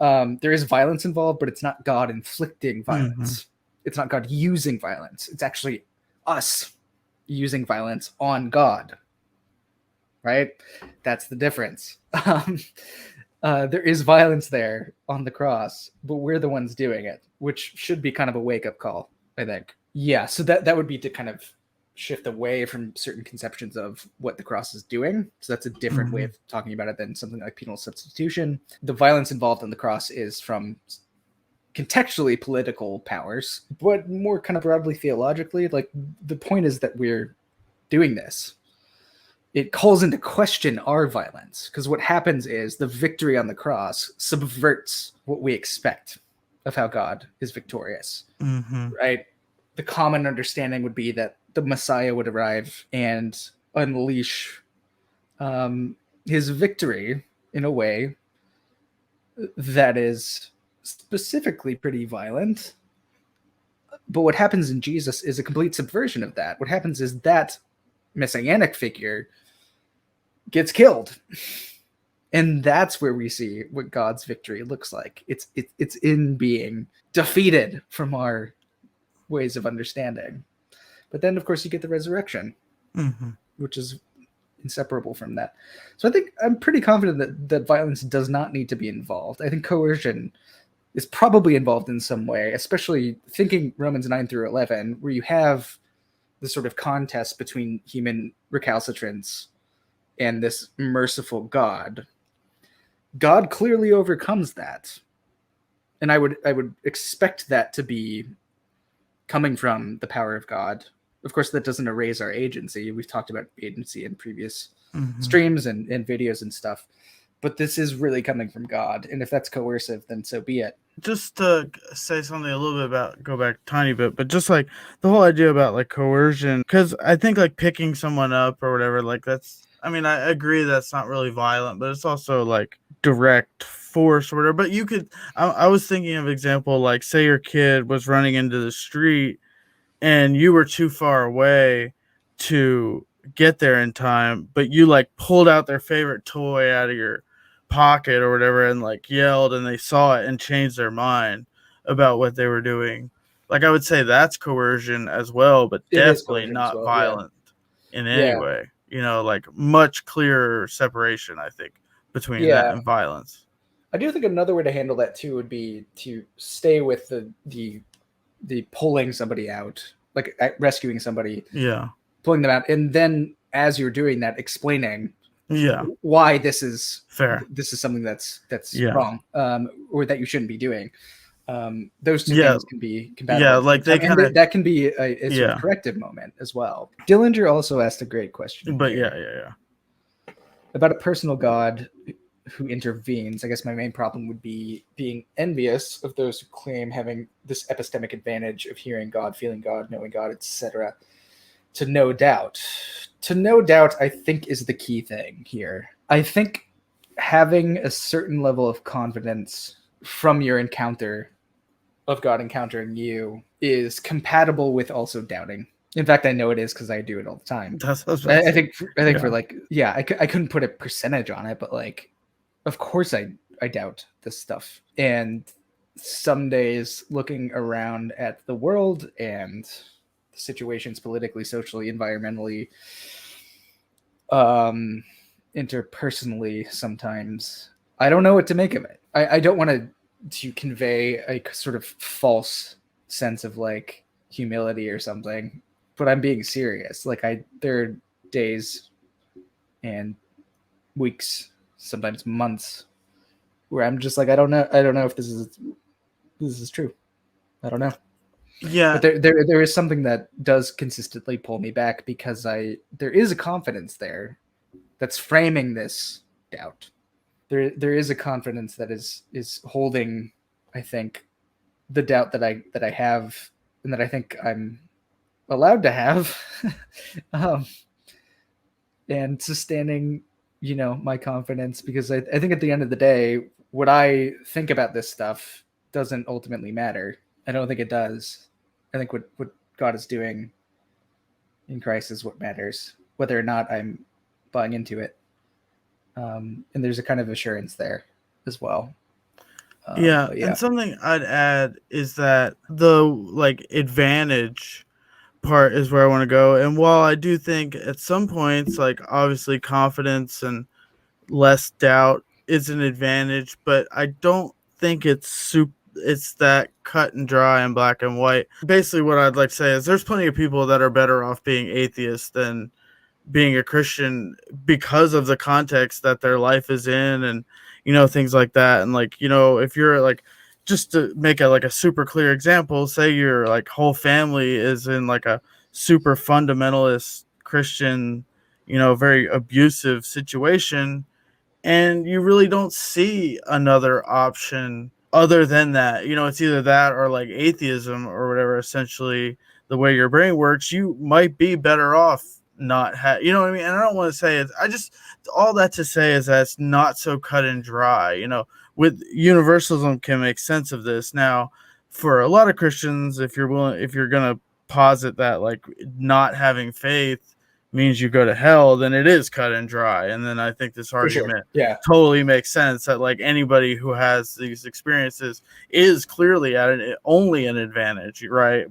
there is violence involved, but it's not God inflicting violence. It's not God using violence. It's actually us using violence on God, right? That's the difference. There is violence there on the cross, but we're the ones doing it, which should be kind of a wake-up call, I think. Yeah, so that would be to kind of shift away from certain conceptions of what the cross is doing. So that's a different way of talking about it than something like penal substitution. The violence involved in the cross is from contextually political powers, but more kind of broadly theologically. Like, the point is that we're doing this. It calls into question our violence, because what happens is the victory on the cross subverts what we expect of how God is victorious, right? The common understanding would be that the Messiah would arrive and unleash his victory in a way that is specifically pretty violent. But what happens in Jesus is a complete subversion of that. What happens is that messianic figure gets killed. And that's where we see what God's victory looks like. It's in being defeated from our ways of understanding. But then, of course, you get the resurrection, which is inseparable from that. So I think I'm pretty confident that violence does not need to be involved. I think coercion is probably involved in some way, especially thinking Romans 9 through 11, where you have the sort of contest between human recalcitrance and this merciful God. God clearly overcomes that. And I would expect that to be coming from the power of God. Of course, that doesn't erase our agency. We've talked about agency in previous streams and videos and stuff. But this is really coming from God. And if that's coercive, then so be it. Just to say something a little bit about, go back a tiny bit, but just like the whole idea about like coercion, because I think like picking someone up or whatever, like that's, I mean, I agree that's not really violent, but it's also like direct force or whatever. But you could, I was thinking of example, like say your kid was running into the street and you were too far away to get there in time, but you like pulled out their favorite toy out of your pocket or whatever and like yelled, and they saw it and changed their mind about what they were doing. Like I would say that's coercion as well, but definitely not violent in any way. You know, like much clearer separation, I think, between that and violence. I do think another way to handle that too would be to stay with the pulling somebody out, like rescuing somebody, pulling them out, and then as you're doing that, explaining why this is fair, this is something that's wrong, or that you shouldn't be doing. Those two things can be compatible. Like they kind of, that can be a sort of corrective moment as well. Dillinger also asked a great question, but about a personal God who intervenes. I guess my main problem would be being envious of those who claim having this epistemic advantage of hearing God, feeling God, knowing God, etc. To no doubt. To no doubt, I think, is the key thing here. I think having a certain level of confidence from your encounter of God encountering you is compatible with also doubting. In fact, I know it is because I do it all the time. I think for like, yeah, I couldn't put a percentage on it, but like, of course I doubt this stuff. And some days looking around at the world and the situations politically, socially, environmentally, interpersonally, sometimes I don't know what to make of it. I don't want to convey a sort of false sense of like humility or something, but I'm being serious. Like there are days and weeks, sometimes months, where I'm just like, I don't know if this is true. I don't know. Yeah. But there is something that does consistently pull me back because there is a confidence there that's framing this doubt. There is a confidence that is holding, I think, the doubt that I have and that I think I'm allowed to have, and sustaining, my confidence, because I think at the end of the day, what I think about this stuff doesn't ultimately matter. I don't think it does. I think what God is doing in Christ is what matters, whether or not I'm buying into it. And there's a kind of assurance there as well. Yeah, and something I'd add is that the like advantage part is where I want to go. And while I do think at some points, like obviously confidence and less doubt is an advantage, but I don't think it's that cut and dry and black and white. Basically, what I'd like to say is there's plenty of people that are better off being atheists than being a Christian because of the context that their life is in, and things like that. And like, if you're like, just to make a super clear example, say your like whole family is in like a super fundamentalist Christian, very abusive situation, and you really don't see another option other than that. It's either that or like atheism or whatever. Essentially, the way your brain works, you might be better off not you know what I mean? And I don't want to say it. All that to say is that it's not so cut and dry. With universalism can make sense of this. Now, for a lot of Christians, if you're going to posit that like not having faith means you go to hell, then it is cut and dry. And then I think this argument totally makes sense that like anybody who has these experiences is clearly only an advantage, right?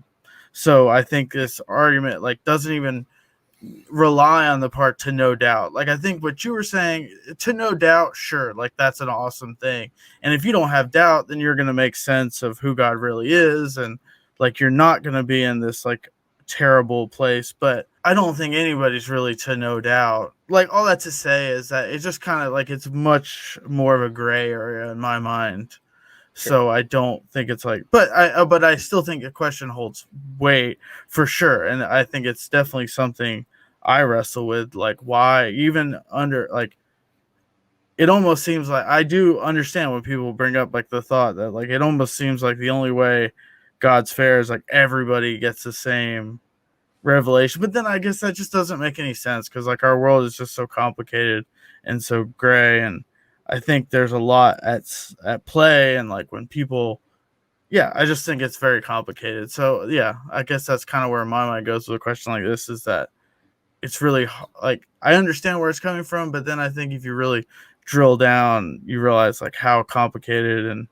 So I think this argument like doesn't even rely on the part to no doubt. Like I think what you were saying, to no doubt, sure, like that's an awesome thing. And if you don't have doubt, then you're going to make sense of who God really is, and like you're not going to be in this like terrible place. But I don't think anybody's really to no doubt. Like all that to say is that it's just kind of like it's much more of a gray area in my mind. Sure. So I don't think it's like, but I still think the question holds weight for sure. And I think it's definitely something I wrestle with, like why even under like, it almost seems like I do understand when people bring up like the thought that like, it almost seems like the only way God's fair is like everybody gets the same revelation. But then I guess that just doesn't make any sense because like our world is just so complicated and so gray, and I think there's a lot at play, and like when people, I just think it's very complicated. So I guess that's kind of where my mind goes with a question like this, is that it's really like I understand where it's coming from, but then I think if you really drill down, you realize like how complicated and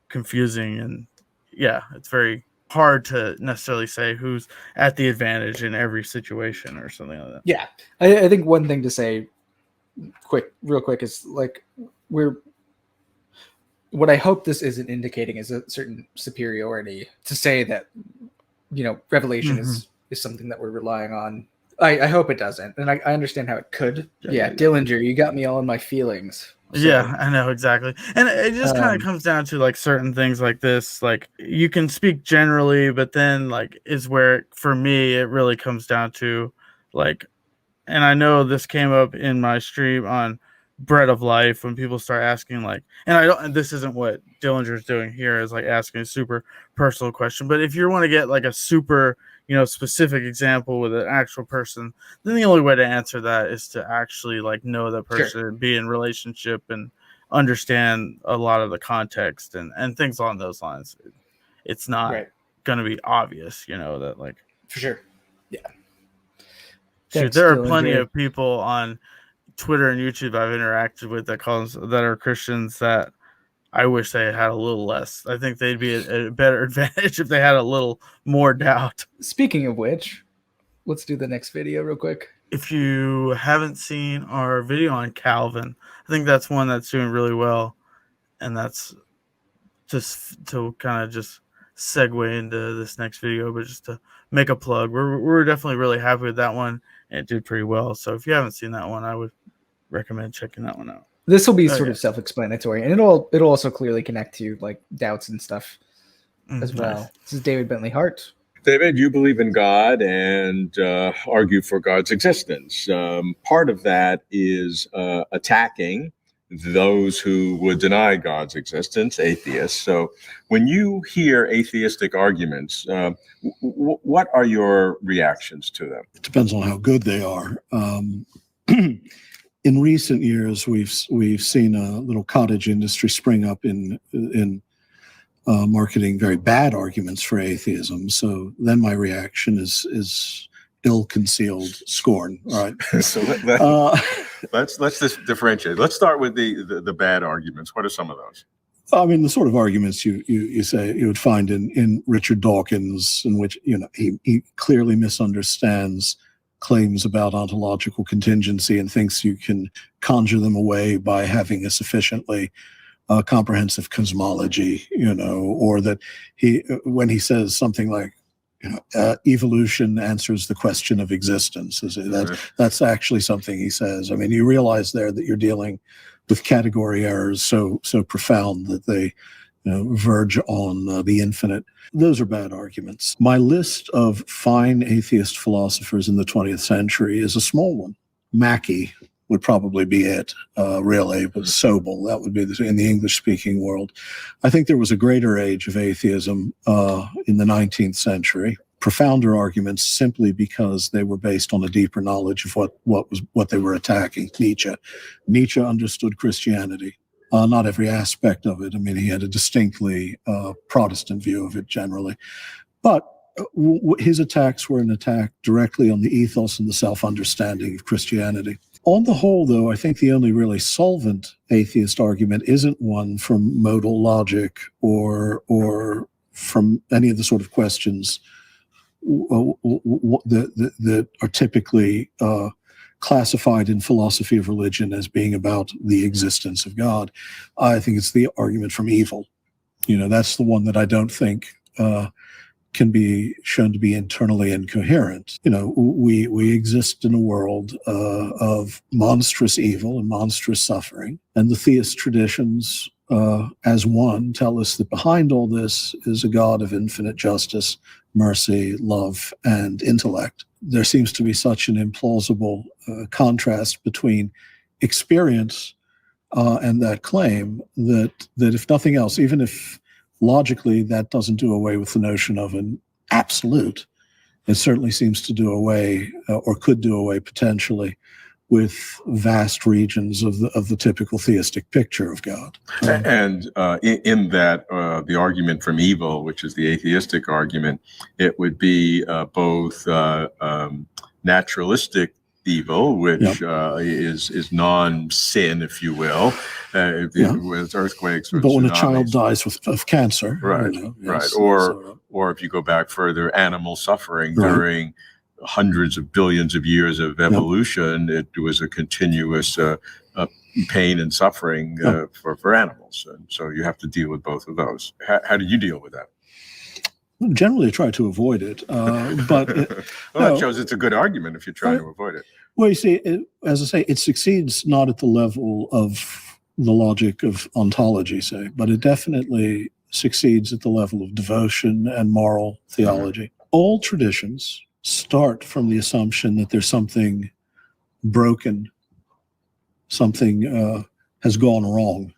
confusing, and it's very hard to necessarily say who's at the advantage in every situation or something like that. Yeah, I think one thing to say real quick is like what I hope this isn't indicating is a certain superiority to say that revelation is something that we're relying on. I hope it doesn't, and I understand how it could. Dillinger, you got me all in my feelings. So, yeah, I know exactly, and it just kind of comes down to like certain things like this. Like you can speak generally, but then like is where for me it really comes down to like. And I know this came up in my stream on bread of life, when people start asking like, and this isn't what Dillinger's doing here, is like asking a super personal question, but if you want to get like a super, specific example with an actual person, then the only way to answer that is to actually like know that person, Sure. be in relationship and understand a lot of the context and things along those lines. It's not Right. going to be obvious, that like, For sure. Yeah. shoot, Thanks, there are Dillinger. plenty of people on Twitter and YouTube I've interacted with that are Christians that I wish they had a little less. I think they'd be a better advantage if they had a little more doubt. Speaking of which, let's do the next video real quick. If you haven't seen our video on Calvin, I think that's one that's doing really well. And that's just to kind of just segue into this next video, but just to make a plug. We're definitely really happy with that one, and it did pretty well. So if you haven't seen that one, I would recommend checking that one out. This will be sort of self-explanatory, and it'll also clearly connect to like doubts and stuff as well. Nice. This is David Bentley Hart. David, you believe in God and argue for God's existence. Part of that is attacking those who would deny God's existence, atheists. So when you hear atheistic arguments, what are your reactions to them? It depends on how good they are. In recent years, we've seen a little cottage industry spring up in marketing very bad arguments for atheism. So then my reaction is ill-concealed scorn. All right. So let's just differentiate. Let's start with the bad arguments. What are some of those? I mean, the sort of arguments you say you would find in Richard Dawkins, in which he clearly misunderstands claims about ontological contingency and thinks you can conjure them away by having a sufficiently comprehensive cosmology, or that when he says something like, evolution answers the question of existence. That's actually something he says. I mean, you realize there that you're dealing with category errors so profound that they verge on the infinite. Those are bad arguments. My list of fine atheist philosophers in the 20th century is a small one. Mackey would probably be it, really, but Sobel, that would be in the English-speaking world. I think there was a greater age of atheism in the 19th century, profounder arguments simply because they were based on a deeper knowledge of what they were attacking. Nietzsche understood Christianity. Not every aspect of it. I mean, he had a distinctly Protestant view of it generally. But his attacks were an attack directly on the ethos and the self-understanding of Christianity. On the whole, though, I think the only really solvent atheist argument isn't one from modal logic or from any of the sort of questions that are typically classified in philosophy of religion as being about the existence of God. I think it's the argument from evil. That's the one that I don't think can be shown to be internally incoherent. We exist in a world of monstrous evil and monstrous suffering, and the theist traditions, as one, tell us that behind all this is a God of infinite justice, mercy, love, and intellect. There seems to be such an implausible contrast between experience and that claim that if nothing else, even if logically that doesn't do away with the notion of an absolute, it certainly seems to do away or could do away potentially with vast regions of the typical theistic picture of God. And in that, the argument from evil, which is the atheistic argument, it would be both naturalistic evil, which is non-sin, if you will, with earthquakes. Or but when tsunamis. A child dies of cancer, right, or if you go back further, animal suffering during hundreds of billions of years of evolution, it was a continuous pain and suffering for animals, and so you have to deal with both of those. How do you deal with that? Generally, I try to avoid it, but that shows it's a good argument if you're trying to avoid it. Well, you see, as I say, it succeeds not at the level of the logic of ontology, say, but it definitely succeeds at the level of devotion and moral theology. All traditions start from the assumption that there's something broken something has gone wrong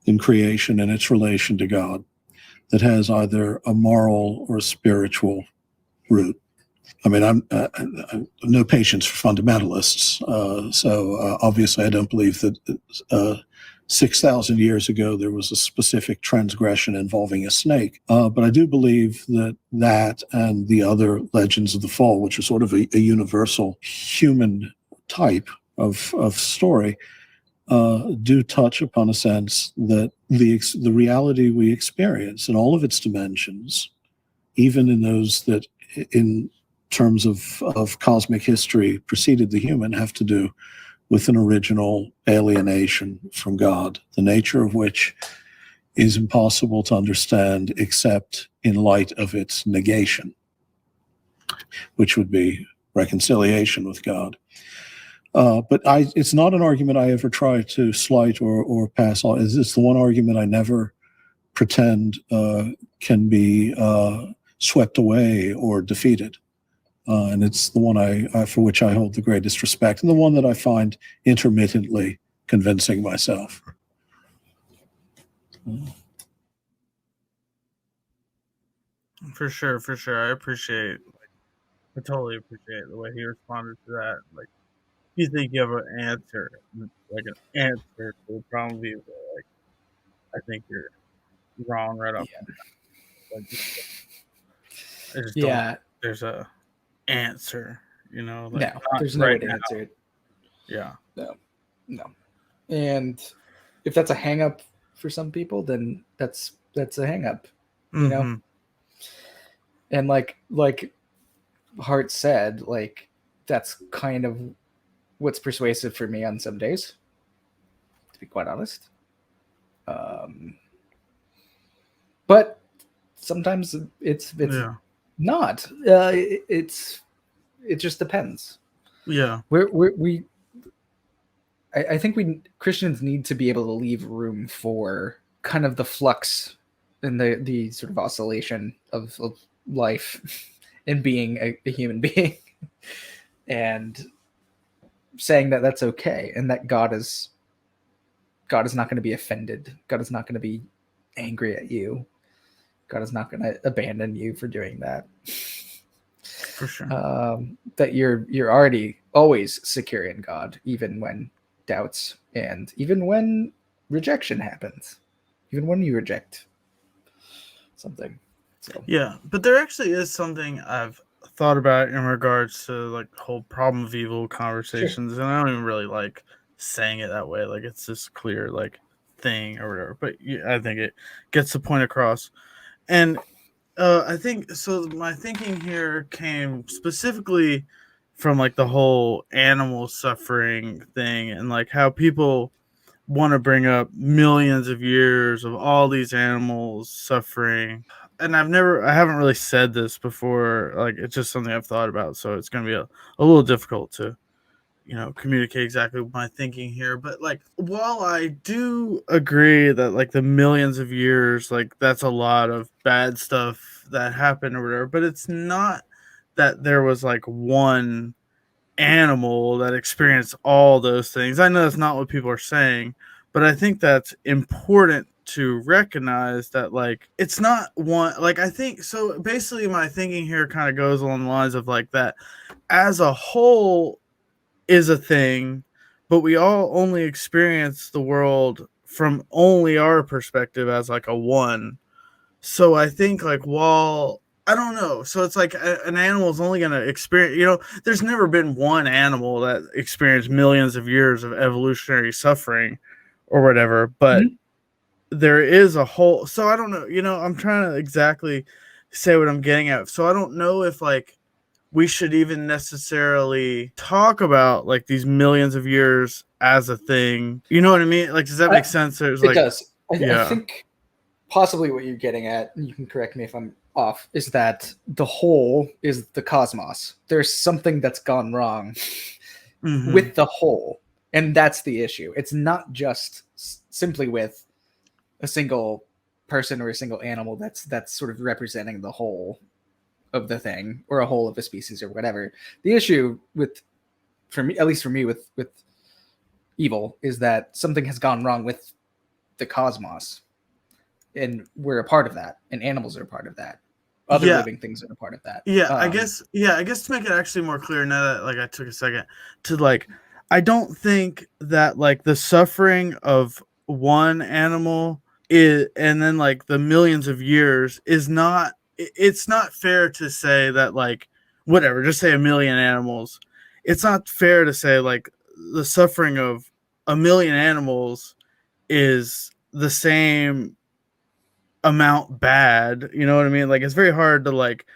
in creation and its relation to God that has either a moral or a spiritual root. I mean, I'm no patience for fundamentalists, so obviously I don't believe that 6,000 years ago there was a specific transgression involving a snake. But I do believe that and the other legends of the fall, which are sort of a universal human type of story, do touch upon a sense that the reality we experience in all of its dimensions, even in those that in terms of cosmic history preceded the human, have to do with an original alienation from God, the nature of which is impossible to understand except in light of its negation, which would be reconciliation with God. But it's not an argument I ever try to slight or pass on. It's the one argument I never pretend can be swept away or defeated. And it's the one for which I hold the greatest respect, and the one that I find intermittently convincing myself. For sure. I totally appreciate the way he responded to that. Like, you think you have an answer, like an answer to the problem view, but like, I think you're wrong right off. Yeah. Like, I just Yeah. don't. There's a answer, you know. Like, No, there's no way to answer it. Yeah. No. And if that's a hang up for some people, then that's a hang up, you know? And like Hart said, like, that's kind of what's persuasive for me on some days, to be quite honest. But sometimes it's not. It just depends. Yeah. I think Christians need to be able to leave room for kind of the flux and the sort of oscillation of life and being a human being, and saying that that's okay, and that God is not going to be offended. God is not going to be angry at you. God is not going to abandon you for doing that. For sure. That you're already always secure in God, even when doubts and even when rejection happens, even when you reject something. So. Yeah, but there actually is something I've thought about in regards to like the whole problem of evil conversations, and I don't even really like saying it that way. Like, it's this clear like thing or whatever, but I think it gets the point across. And I think so. My thinking here came specifically from like the whole animal suffering thing, and like how people want to bring up millions of years of all these animals suffering. And I haven't really said this before. Like, it's just something I've thought about, so it's going to be a little difficult to, communicate exactly my thinking here. But like, while I do agree that like the millions of years, like that's a lot of bad stuff that happened or whatever, but it's not that there was like one animal that experienced all those things. I know that's not what people are saying, but I think that's important to recognize that like it's not one. Like, I think so basically my thinking here kind of goes along the lines of like that as a whole is a thing, but we all only experience the world from only our perspective as like a one. So I think like, while I don't know, so it's like an animal is only going to experience, there's never been one animal that experienced millions of years of evolutionary suffering or whatever, but there is a whole, so I don't know, I'm trying to exactly say what I'm getting at. So I don't know if like we should even necessarily talk about like these millions of years as a thing. You know what I mean? Like, does that make sense? It does. I think possibly what you're getting at, and you can correct me if I'm off, is that the whole is the cosmos. There's something that's gone wrong with the whole, and that's the issue. It's not just simply with a single person or a single animal that's sort of representing the whole of the thing, or a whole of a species or whatever. The issue with, for me, at least for me, with evil is that something has gone wrong with the cosmos, and we're a part of that, and animals are a part of that. Other Yeah. living things are a part of that. I guess to make it actually more clear now that like I took a second to like, I don't think that like the suffering of one animal is, and then like the millions of years is not, it's not fair to say that like, whatever, just say a million animals. It's not fair to say like the suffering of a million animals is the same amount bad. You know what I mean? Like, it's very hard to like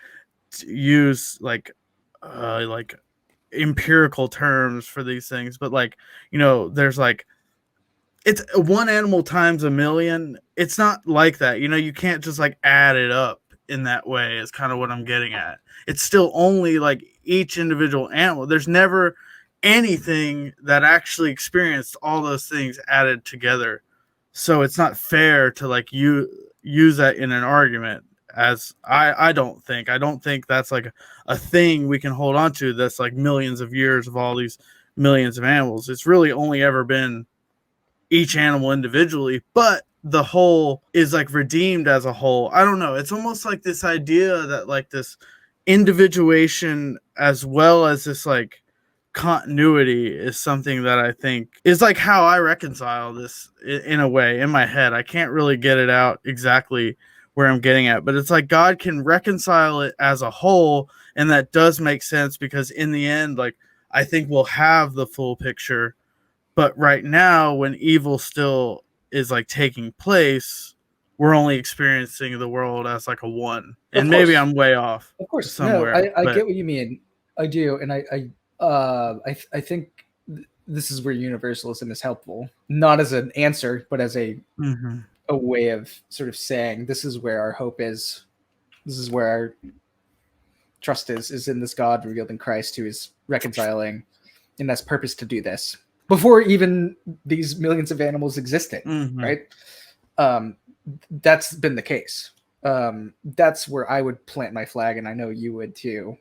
use like empirical terms for these things, but like, you know, there's like, it's one animal times a million. It's not like that, you know. You can't just like add it up in that way, is kind of what I'm getting at. It's still only like each individual animal. There's never anything that actually experienced all those things added together, so it's not fair to like you use that in an argument. As I don't think that's like a thing we can hold on to, that's like millions of years of all these millions of animals. It's really only ever been each animal individually, but the whole is like redeemed as a whole. I don't know. It's almost like this idea that like this individuation as well as this like continuity is something that I think is like how I reconcile this in a way in my head. I can't really get it out exactly where I'm getting at, but it's like God can reconcile it as a whole, and that does make sense because in the end, like, I think we'll have the full picture. But right now, when evil still is like taking place, we're only experiencing the world as like a one. And maybe I'm way off. Of course, somewhere. No, I but get what you mean. I do, and I think this is where universalism is helpful, not as an answer, but as a way of sort of saying this is where our hope is. This is where our trust is in this God revealed in Christ, who is reconciling, and has purpose to do this before even these millions of animals existed, right? That's been the case. That's where I would plant my flag, and I know you would too,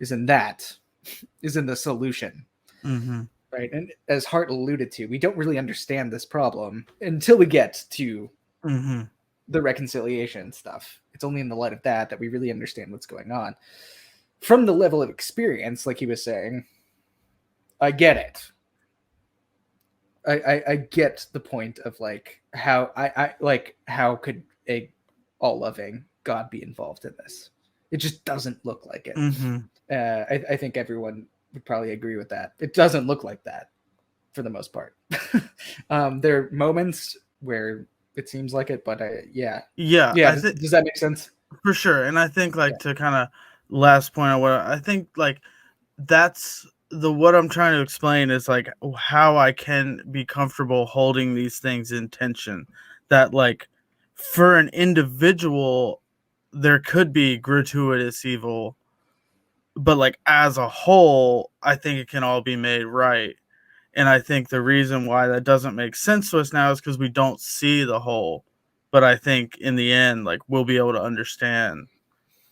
is in the solution. Right? And as Hart alluded to, we don't really understand this problem until we get to the reconciliation stuff. It's only in the light of that we really understand what's going on. From the level of experience, like he was saying, I get it. I get the point of like how how could a all-loving God be involved in this? It just doesn't look like it. I think everyone would probably agree with that. It doesn't look like that for the most part. There are moments where it seems like it, but yeah. Does that make sense? For sure. And I think like to kind of last point on what I think, like that's what I'm trying to explain is like how I can be comfortable holding these things in tension. That like for an individual, there could be gratuitous evil, but like as a whole, I think it can all be made right. And I think the reason why that doesn't make sense to us now is because we don't see the whole. But I think in the end, like we'll be able to understand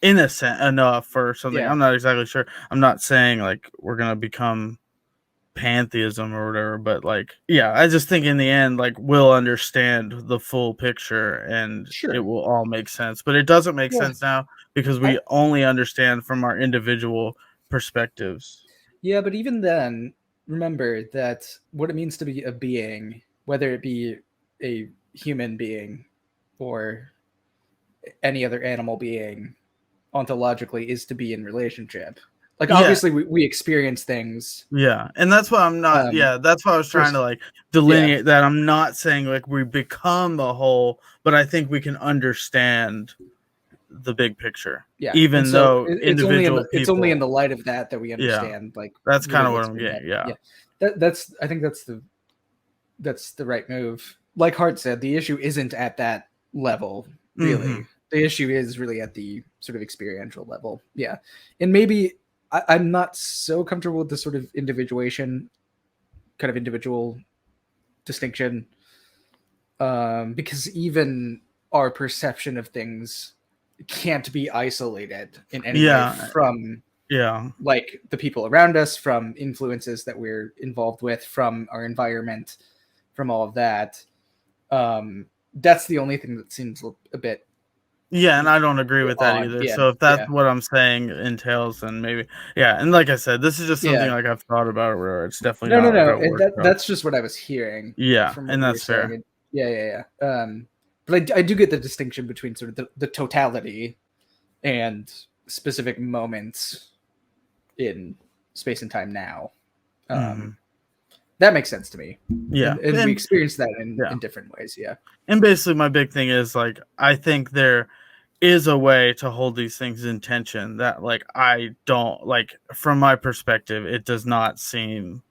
innocent enough or something. I'm not exactly sure. I'm not saying like we're gonna become pantheism or whatever, but like I just think in the end like we'll understand the full picture and it will all make sense. But it doesn't make sense now because we only understand from our individual perspectives. Yeah, but even then, remember that what it means to be a being, whether it be a human being or any other animal being, ontologically is to be in relationship. Like obviously we experience things. Yeah. And that's why I'm not that's why I was trying to like delineate that. I'm not saying like we become the whole, but I think we can understand the big picture. Yeah. Even though it's only in the light of that we understand like that's kind of what I'm getting. That's I think that's the right move. Like Hart said, the issue isn't at that level, really. The issue is really at the sort of experiential level. Yeah. And maybe I'm not so comfortable with the sort of individuation, kind of individual distinction, because even our perception of things can't be isolated in any way from Yeah. like the people around us, from influences that we're involved with, from our environment, from all of that. That's the only thing that seems a bit. Yeah, and I don't agree with that odd. either. Yeah, So if that's yeah. what I'm saying entails, then maybe, yeah. And like I said, this is just something Yeah. like I've thought about, where it's definitely No, not like no. how it works. That's just what I was hearing. Yeah, from what and you were that's fair. saying. Yeah. But I do get the distinction between sort of the totality and specific moments in space and time now. That makes sense to me. Yeah, and we experience that in different ways. Yeah. And basically, my big thing is, like, I think there is a way to hold these things in tension that, like, I don't, like, from my perspective, it does not seem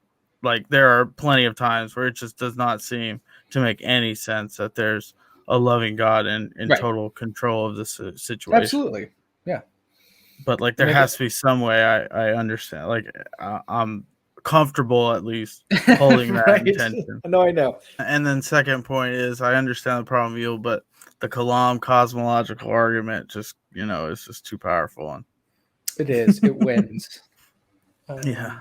like there are plenty of times where it just does not seem to make any sense that there's a loving God in Right. total control of this situation. Absolutely. Yeah. But, like, there has to be some way I understand. Like, I'm comfortable at least holding that Right. intention. No, I know. And then second point is, I understand the problem view, but the Kalam cosmological argument just, is just too powerful. And It is. It wins. yeah.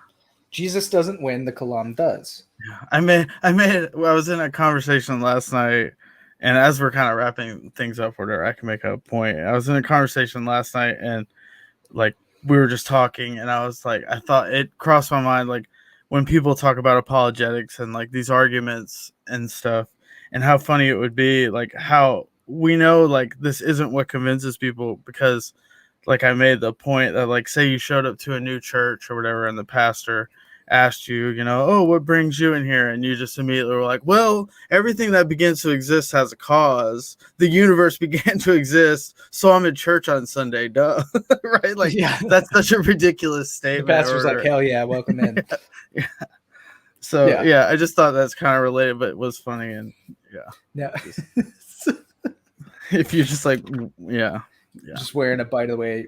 Jesus doesn't win. The Kalam does. Yeah. I was in a conversation last night, and as we're kind of wrapping things up, whatever, I can make a point. I was in a conversation last night, and like we were just talking, and I was like, I thought it crossed my mind, like, when people talk about apologetics and like these arguments and stuff, and how funny it would be, like how we know like this isn't what convinces people, because like I made the point that, like, say you showed up to a new church or whatever, and the pastor asked you, oh, what brings you in here? And you just immediately were like, well, everything that begins to exist has a cause. The universe began to exist, so I'm in church on Sunday. Duh. Right? Like, Yeah. that's such a ridiculous statement. The pastor's like, hell yeah, welcome in. Yeah. So yeah, I just thought that's kind of related, but it was funny. And Yeah. if you just like, just wearing a, by the way,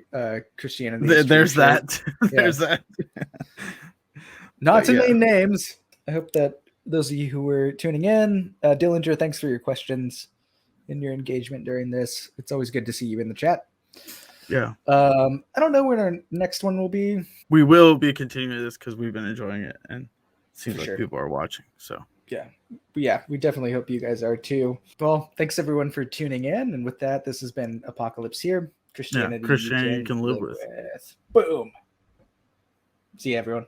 Christianity. There's that. There's that. Not to name names. I hope that those of you who were tuning in, Dillinger, thanks for your questions and your engagement during this. It's always good to see you in the chat. Yeah. I don't know when our next one will be. We will be continuing this because we've been enjoying it, and it seems like people are watching. So yeah, we definitely hope you guys are too. Well, thanks everyone for tuning in, and with that, this has been Apocalypse here. Christianity, you can live with. Boom. See you, everyone.